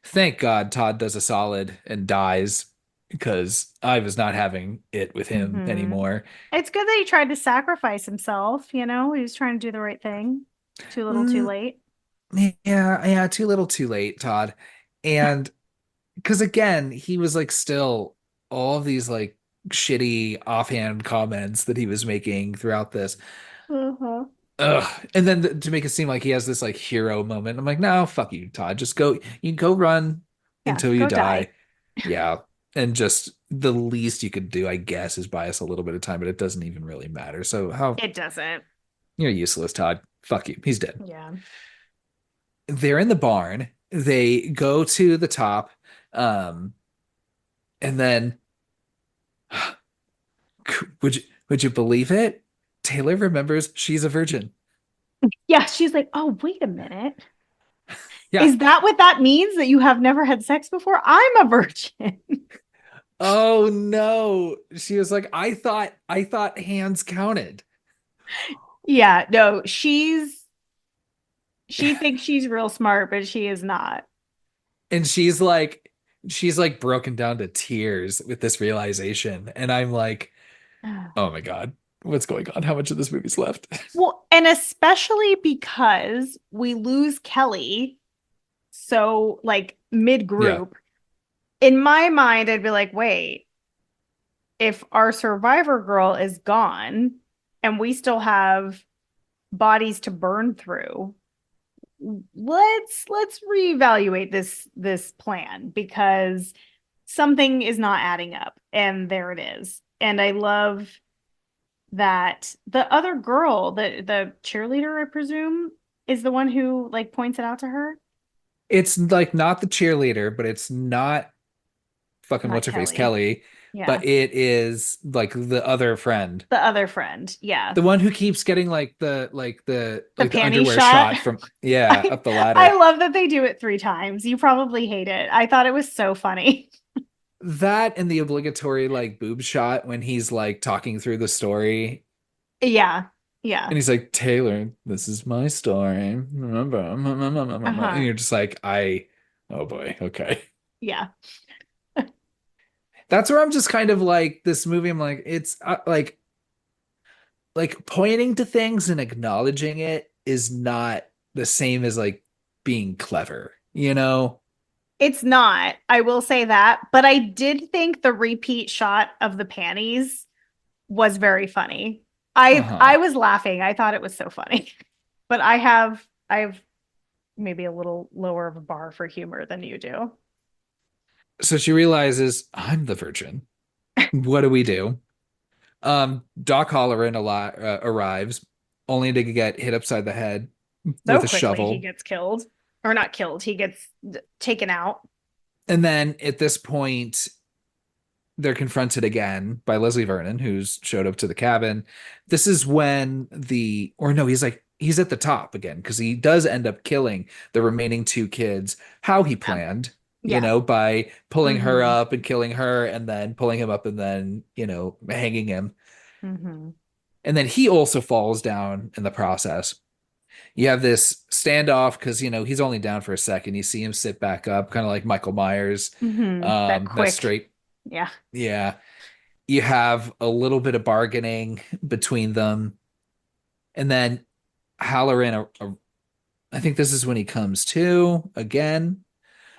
Thank God Todd does a solid and dies because I was not having it with him Hmm. anymore. It's good that he tried to sacrifice himself. He was trying to do the right thing. Too little, too Mm, late. yeah, yeah, too little, too late, Todd. And because again, he was like still all of these like shitty offhand comments that he was making throughout this. Uh-huh. Ugh. And then to make it seem like he has this like hero moment, I'm like, no, fuck you, Todd. Just go, you go run Yeah, until you go die. die. Yeah. And just the least you could do, I guess, is buy us a little bit of time, but it doesn't even really matter. So how It doesn't. you're useless, Todd. Fuck you. He's dead. Yeah. They're in the barn. They go to the top. Um, and then would you believe it? Taylor remembers she's a virgin. Yeah, she's like, oh, wait a minute. Yeah. Is that what that means? That you have never had sex before? I'm a virgin. Oh no. She was like, I thought hands counted. Yeah, no, she thinks she's real smart, but she is not. And she's like broken down to tears with this realization. And I'm like, oh my God, what's going on? How much of this movie's left? Well, and especially because we lose Kelly so like Yeah. mid-group. In my mind, I'd be like, wait, if our survivor girl is gone and we still have bodies to burn through, let's reevaluate this plan because something is not adding up. And there it is. And I love that the other girl, the cheerleader, I presume, is the one who like points it out to her. It's like not the cheerleader, but it's not fucking Not what's her face, Kelly. Kelly, Yeah. but it is like the other friend. The other friend. Yeah. The one who keeps getting The the panty underwear shot. shot from, yeah, I up the I ladder. love that they do it 3 times. You probably hate it. I thought it was so funny. That and the obligatory like boob shot when he's like talking through the story Yeah. Yeah. and he's like, Taylor, this is my story. Remember? And Uh-huh. you're just like, oh boy, okay. Yeah. That's where I'm just kind of like this movie. I'm like, it's like pointing to things and acknowledging it is not the same as like being clever, you know? It's not. I will say that, but I did think the repeat shot of the panties was very funny. I Uh-huh. was laughing. I thought it was so funny. But I have maybe a little lower of a bar for humor than you do. So she realizes I'm the virgin. What do we do? Doc Holleran arrives only to get hit upside the head So with a quickly he shovel. gets killed. Or not killed. He gets taken out. And then at this point, they're confronted again by Leslie Vernon, who's showed up to the cabin. This is when or no, he's at the top again because he does end up killing the remaining two kids. How he Yeah. planned, Yeah. by pulling her Mm-hmm. up and killing her, and then pulling him up and then hanging him. Mm-hmm. And then he also falls down in the process. You have this standoff because he's only down for a second. You see him sit back up, kind of like Michael Myers. Mm-hmm. That That's quick. straight. Yeah. Yeah. You have a little bit of bargaining between them, and then Halloran, I think this is when he comes to again,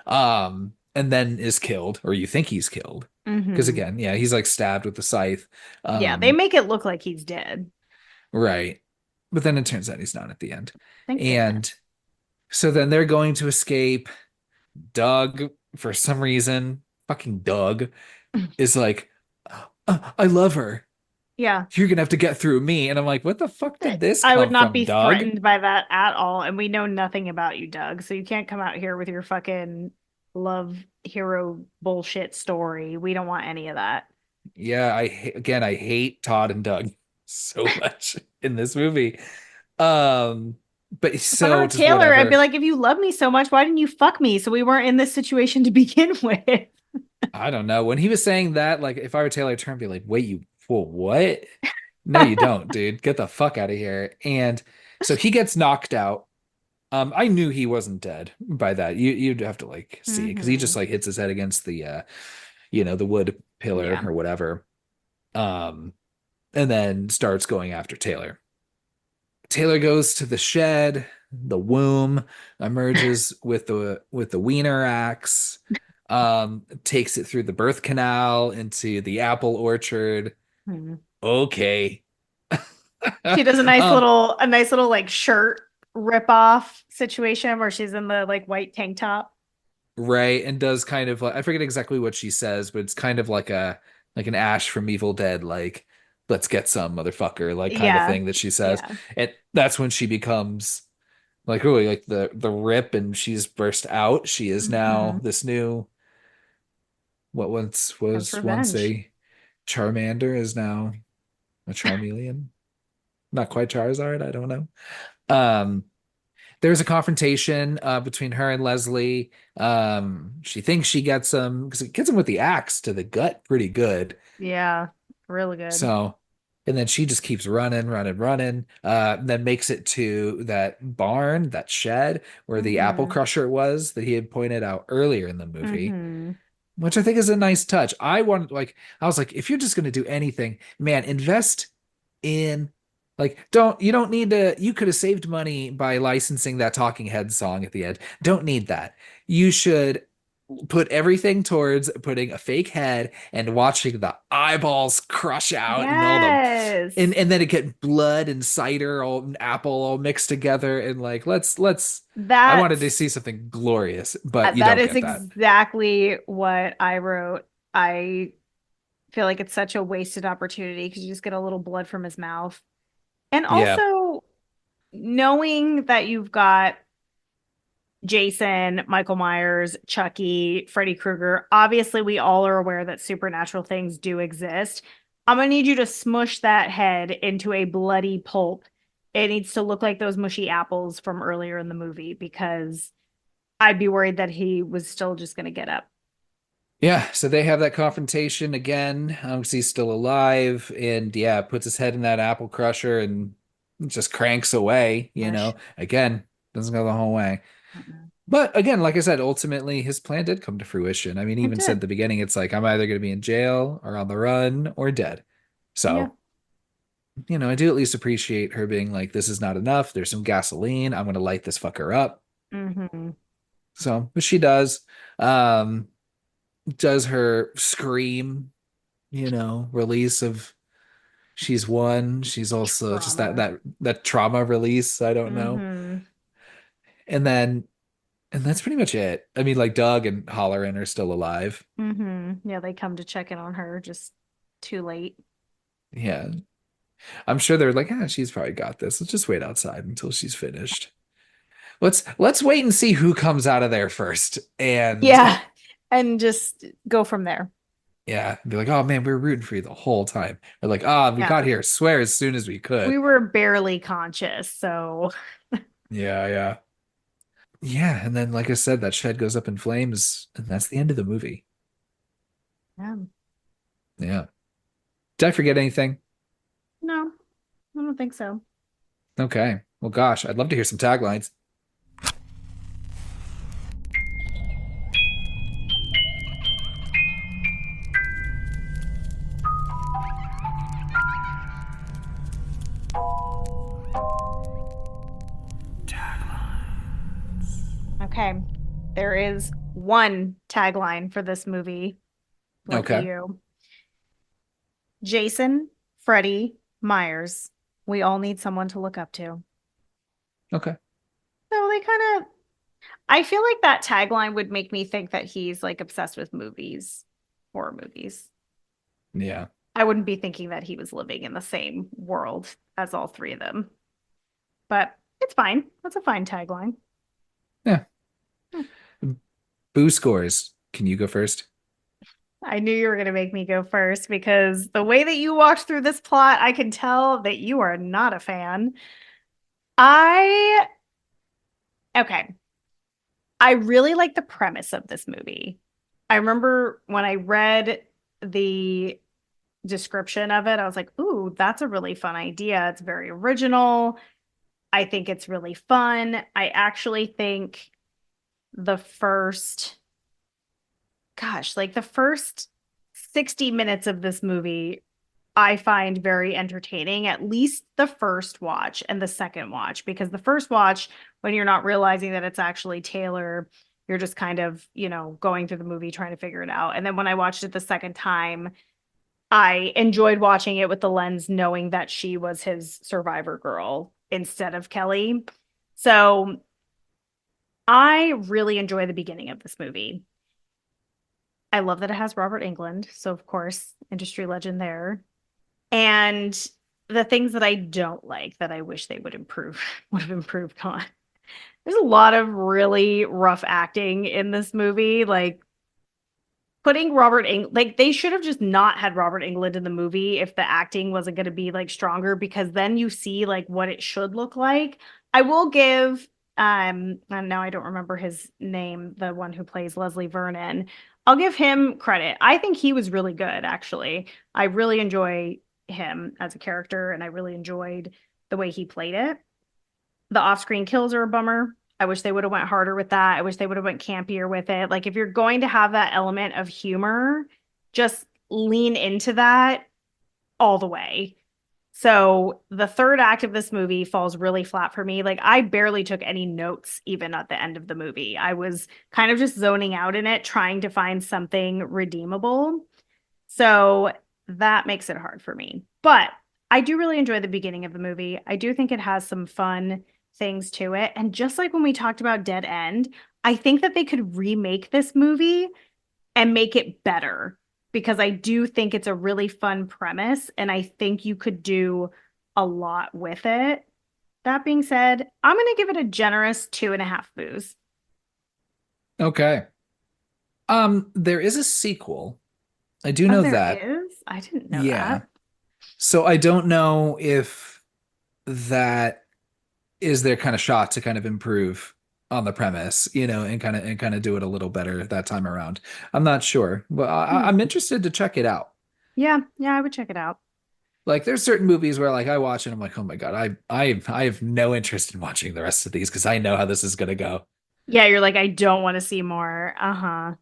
and then is killed, or you think he's killed, because Mm-hmm. again, yeah, he's like stabbed with the scythe, Yeah. They um, make it look like he's dead. right, but then it turns out he's not at the end, Thank and goodness. so then they're going to escape. Doug, for some reason, fucking Doug, is like, I love her. Yeah. You're gonna have to get through me. And I'm like, what the fuck did this I would come not from, be Doug? threatened by that at all. And we know nothing about you, Doug. So you can't come out here with your fucking love hero bullshit story. We don't want any of that. Yeah, again, I hate Todd and Doug so much in this movie. Um, but If I so were just Taylor, I'd be whatever. like, if you love me so much, why didn't you fuck me so we weren't in this situation to begin with? I don't know. When he was saying that, like if I were Taylor Turner, I'd be like, wait, what? No, you don't, dude. Get the fuck out of here. And so he gets knocked out. I knew he wasn't dead by that. You'd have to like see it because he just Hmm. like hits his head against the wood pillar Yeah. or whatever. Um, and then starts going after Taylor. Taylor goes to the shed. The womb emerges with the wiener axe. Takes it through the birth canal into the apple orchard. Hmm. Okay. She does um, a nice little like shirt rip off situation where she's in the like white tank top. right, and does kind of like I forget exactly what she says, but it's kind of like an Ash from Evil Dead, like let's get some motherfucker, like kind of Yeah. thing that she says. Yeah. And that's when she becomes like really like the rip and she's burst out. She is now Hmm. this new what once That's was once revenge. a Charmander is now a Charmeleon. Not quite Charizard, I don't know. Um there's a confrontation between her and Leslie. She thinks she gets him because it gets him with the axe to the gut pretty good. Yeah. Really good. So, and then she just keeps running, running, running. Then makes it to that barn, that shed where the apple Hmm. crusher was that he had pointed out earlier in the movie, Hmm. which I think is a nice touch. I was like, if you're just going to do anything, man, invest in like you don't need to you could have saved money by licensing that Talking Heads song at the end. Don't need that. You should put everything towards putting a fake head and watching the eyeballs crush out and all the Yes. and then it get blood and cider all and apple all mixed together and like let's I wanted to That's see something glorious, but you that don't is get that. exactly what I wrote. I feel like it's such a wasted opportunity because you just get a little blood from his mouth. And Yeah. also knowing that you've got Jason, Michael Myers, Chucky, Freddy Krueger. Obviously, we all are aware that supernatural things do exist. I'm gonna need you to smush that head into a bloody pulp. It needs to look like those mushy apples from earlier in the movie because I'd be worried that he was still just gonna get up. Yeah, so they have that confrontation again, 'cause he's still alive, and yeah, puts his head in that apple crusher and just cranks away, Mush. Again, doesn't go the whole way. Mm-mm. But again, like I said, ultimately his plan did come to fruition. I mean, he It even said at did. the beginning, it's like I'm either going to be in jail or on the run or dead. Yeah. So, I do at least appreciate her being like, this is not enough. There's some gasoline. I'm going to light this fucker up. Mm-hmm. So, but she um, does her scream, release of she's won. She's also just that Trauma. that that trauma release. I don't know. Mm-hmm. And then and that's pretty much it. I mean, like Doug and Holleran are still alive. Mm-hmm. Yeah, they come to check in on her just too late. Yeah. I'm sure they're like, she's probably got this. Let's just wait outside until she's finished. Let's wait and see who comes out of there first. And Yeah. And just go from there. yeah, be like, oh man, we were rooting for you the whole time. Or like, oh, we Yeah. got here, I swear as soon as we We could. were barely conscious, so Yeah, yeah. Yeah, and then like I said, that shed goes up in flames, and that's the end of the movie. yeah. Yeah. Did I forget anything? No, I don't think so. Okay. Well, gosh, I'd love to hear some taglines. Okay. There is one tagline for this movie. Lucky Okay. you. Jason, Freddy, Myers. We all need someone to look up to. Okay. So they kind of, I feel like that tagline would make me think that he's like obsessed with movies, horror movies. Yeah. I wouldn't be thinking that he was living in the same world as all three of them, but it's fine. That's a fine tagline. Yeah. Hmm. Boo scores. Can you go first? I knew you were going to make me go first because the way that you walked through this plot, I can tell that you are not a fan. I, okay. I really like the premise of this movie. I remember when I read the description of it, I was like, ooh, that's a really fun idea. It's very original. I think it's really fun. I actually think the first, gosh, like the first 60 minutes of this movie, I find very entertaining, at least the first watch and the second watch, because the first watch, when you're not realizing that it's actually Taylor, you're just kind of, going through the movie trying to figure it out. And then when I watched it the second time, I enjoyed watching it with the lens knowing that she was his survivor girl instead of Kelly. So I really enjoy the beginning of this movie. I love that it has Robert Englund. So, of course, industry legend there. And the things that I don't like that I wish they would improve, would have improved on. There's a lot of really rough acting in this movie. Like putting Robert Englund, like they should have just not had Robert Englund in the movie if the acting wasn't going to be like stronger, because then you see like what it should look like. I will give, and now I don't remember his name, the one who plays Leslie Vernon. I'll give him credit. I think he was really good, actually. I really enjoy him as a character, and I really enjoyed the way he played it. The off-screen kills are a bummer. I wish they would have went harder with that. I wish they would have went campier with it. Like if you're going to have that element of humor, just lean into that all the way. So the third act of this movie falls really flat for me. Like I barely took any notes even at the end of the movie. I was kind of just zoning out in it, trying to find something redeemable. So that makes it hard for me. But I do really enjoy the beginning of the movie. I do think it has some fun things to it. And just like when we talked about Dead End, I think that they could remake this movie and make it better because I do think it's a really fun premise and I think you could do a lot with it. That being said, I'm going to give it a generous 2.5 boos. Okay. There is a sequel. I do Oh, know there that. is? I didn't know Yeah. that. So I don't know if that is their kind of shot to kind of improve on the premise, and kind of do it a little better that time around. I'm not sure, but I'm Hmm. interested to check it out. Yeah, yeah, I would check it out. Like there's certain movies where like I watch and I'm like, oh my God, I have no interest in watching the rest of these because I know how this is gonna go. Yeah, you're like, I don't want to see more. Uh-huh.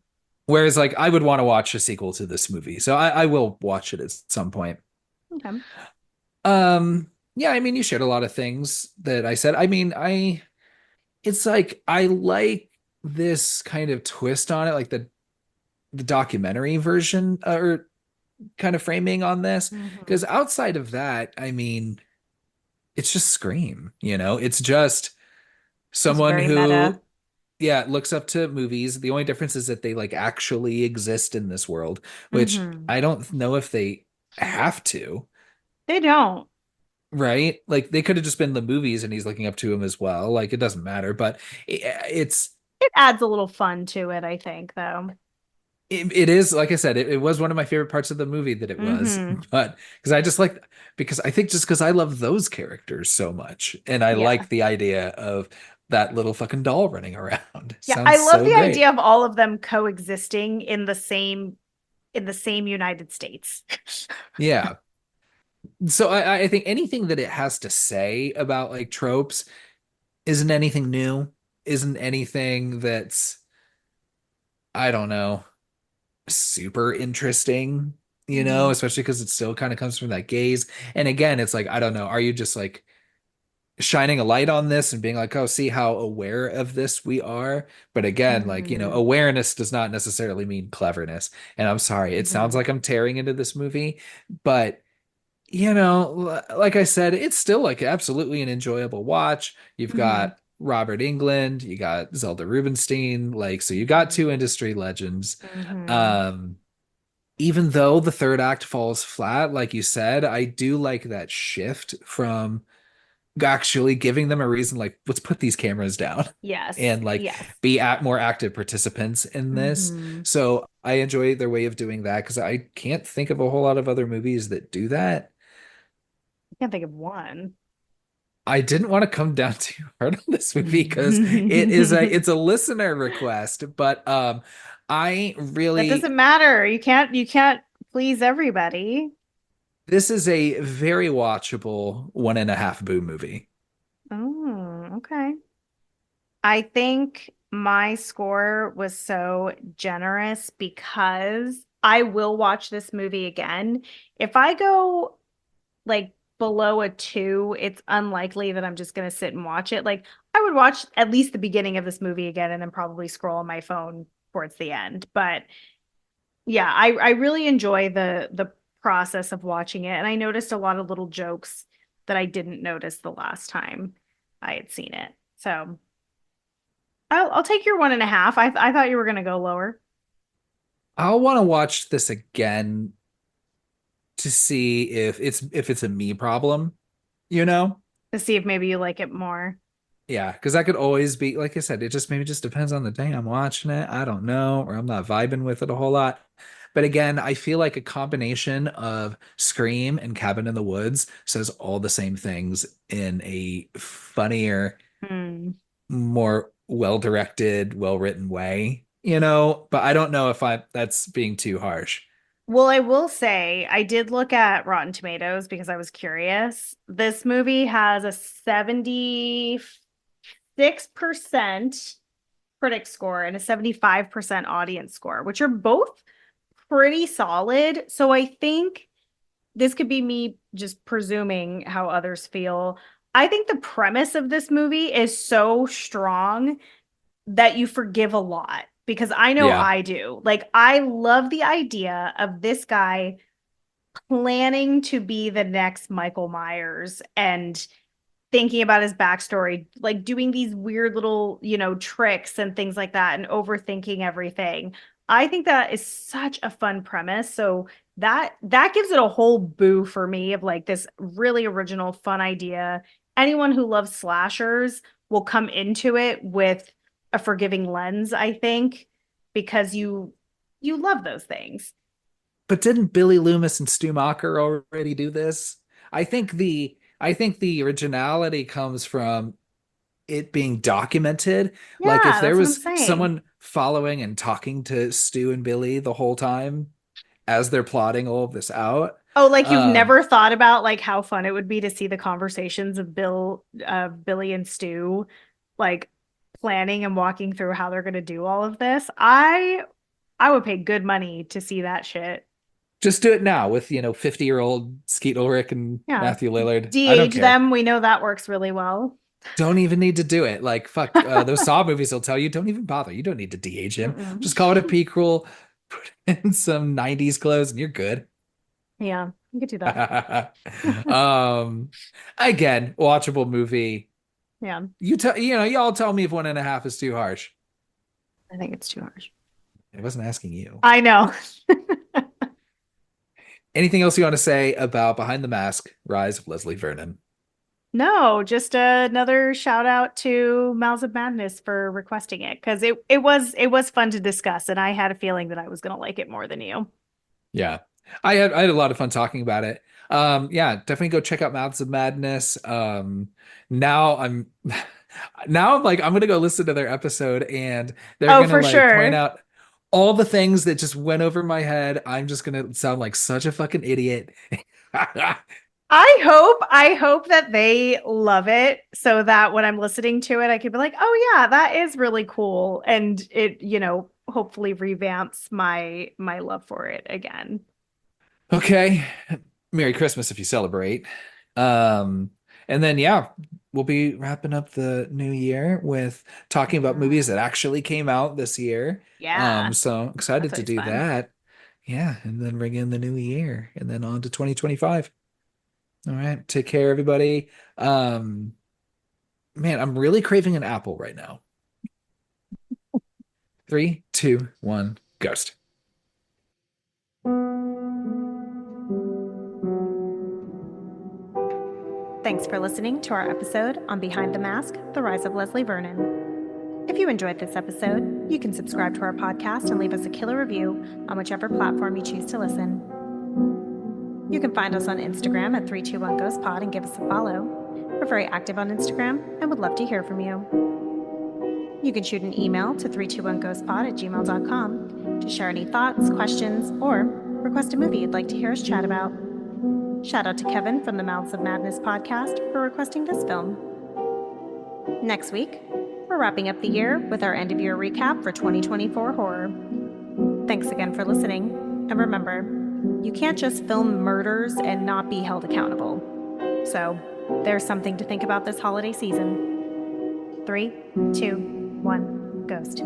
Whereas like I would want to watch a sequel to this movie. So I will watch it at some point. Okay. Yeah, I mean you shared a lot of things that I said. I mean, it's like I like this kind of twist on it, like the documentary version or kind of framing on this. Hmm. Because outside of that, I mean, it's just Scream, It's just It's someone very meta. who, yeah, looks up to movies. The only difference is that they like actually exist in this world, which Hmm. I don't know if they have to, They don't. right? Like they could have just been the movies and he's looking up to him as well. Like it doesn't matter, but it's It adds a little fun to it, I think, though. it is like I said, it was one of my favorite parts of the movie that it was, Hmm. but because I just like because I think just because I love those characters so much, and I Yeah. like the idea of that little fucking doll running around. Yeah, I Sounds love so the great. idea of all of them coexisting in the same United States. Yeah. So I think anything that it has to say about like tropes isn't anything new, isn't anything that's I don't know super interesting, Mhm. especially because it still kind of comes from that gaze. And again, it's like, I don't know, are you just like shining a light on this and being like, oh, see how aware of this we are? But again, like, Mhm. awareness does not necessarily mean cleverness. And I'm sorry, it sounds Mhm. like I'm tearing into this movie, but like I said, it's still like absolutely an enjoyable watch. You've Mhm. got Robert England, you got Zelda Rubinstein, like, so you got two Mhm. industry legends. Mhm. Um, Even though the third act falls flat, like you said, I do like that shift from actually giving them a reason, like, let's put these cameras down Yes. and like Yes. be at more active participants in this. Mhm. So I enjoy their way of doing that because I can't think of a whole lot of other movies that do that. I can't think of one. I didn't want to come down too hard on this movie because it's a listener request, but I That really doesn't matter. You can't please everybody. this is a very watchable 1.5 Boo movie. Oh, okay. I think my score was so generous because I will watch this movie again. If I go like below a two, it's unlikely that I'm just going to sit and watch it. Like I would watch at least the beginning of this movie again and then probably scroll on my phone towards the end. But yeah, I really enjoy the process of watching it. And I noticed a lot of little jokes that I didn't notice the last time I had seen it. So I'll take your 1.5. I thought you were gonna go lower I'll want to watch this again to see if it's a me problem, you know? to see if maybe you like it more. Yeah, because that could always be, like I said, it just maybe just depends on the day I'm watching it. I don't know, or I'm not vibing with it a whole lot. But again, I feel like a combination of Scream and Cabin in the Woods says all the same things in a funnier, Hmm. more well-directed, well-written way, But I don't know if I that's being too harsh. Well, I will say I did look at Rotten Tomatoes because I was curious. This movie has a 76% critic score and a 75% audience score, which are both pretty solid. So I think this could be me just presuming how others feel. I think the premise of this movie is so strong that you forgive a lot because I know Yeah. I do. Like, I love the idea of this guy planning to be the next Michael Myers and thinking about his backstory, like doing these weird little, tricks and things like that and overthinking everything. I think that is such a fun premise. So that gives it a whole boo for me of like this really original fun idea. Anyone who loves slashers will come into it with a forgiving lens, I think, because you love those things. But didn't Billy Loomis and Stu Macher already do this? I think the originality comes from it being documented. Like if Yeah, there that's what I'm was saying. someone following and talking to Stu and Billy the whole time as they're plotting all of this out. Oh, like you've Um, never thought about like how fun it would be to see the conversations of Billy and Stu, like planning and walking through how they're going to do all of this. I would pay good money to see that shit. just do it now with, 50-year-old Skeet Ulrich and Yeah. Matthew Lillard. I don't De-age care. them. We know that works really well. Don't even need to do it. Like, fuck, those Saw movies will tell you, don't even bother. You don't need to de-age him. Mm-mm. Just call it a peak rule, put in some 90s clothes, and you're good. Yeah, you could do that. Um, Again, watchable movie. Yeah, Y'all tell me if 1.5 is too harsh. I think it's too harsh. I wasn't asking you. I know. Anything else you want to say about Behind the Mask, Rise of Leslie Vernon? No, just another shout out to Mouths of Madness for requesting it because it was fun to discuss, and I had a feeling that I was gonna like it more than you. Yeah. I had a lot of fun talking about it. Yeah, definitely go check out Mouths of Madness. Now I'm now I'm like I'm gonna go listen to their episode and they're Oh, gonna for like point sure. out all the things that just went over my head. I'm just gonna sound like such a fucking idiot. I hope that they love it so that when I'm listening to it, I could be like, oh yeah, that is really cool. And it, hopefully revamps my love for it again. Okay. Merry Christmas if you celebrate. Um, and then yeah, we'll be wrapping up the new year with talking about movies Yeah. that actually came out this year. Yeah. So That's excited to always do fun. that. Yeah, and then bring in the new year and then on to 2025. All right, take care, everybody. Um, Man, I'm really craving an apple right now. Three, two, one, ghost. Thanks for listening to our episode on Behind the Mask, The Rise of Leslie Vernon. If you enjoyed this episode, you can subscribe to our podcast and leave us a killer review on whichever platform you choose to listen. You can find us on Instagram at 321 Ghost Pod and give us a follow. We're very active on Instagram and would love to hear from you. You can shoot an email to 321ghostpod@gmail.com to share any thoughts, questions, or request a movie you'd like to hear us chat about. Shout out to Kevin from the Mouths of Madness podcast for requesting this film. Next week, we're wrapping up the year with our end of year recap for 2024 horror. Thanks again for listening, and remember, you can't just film murders and not be held accountable. So, there's something to think about this holiday season. 3, 2, 1, ghost.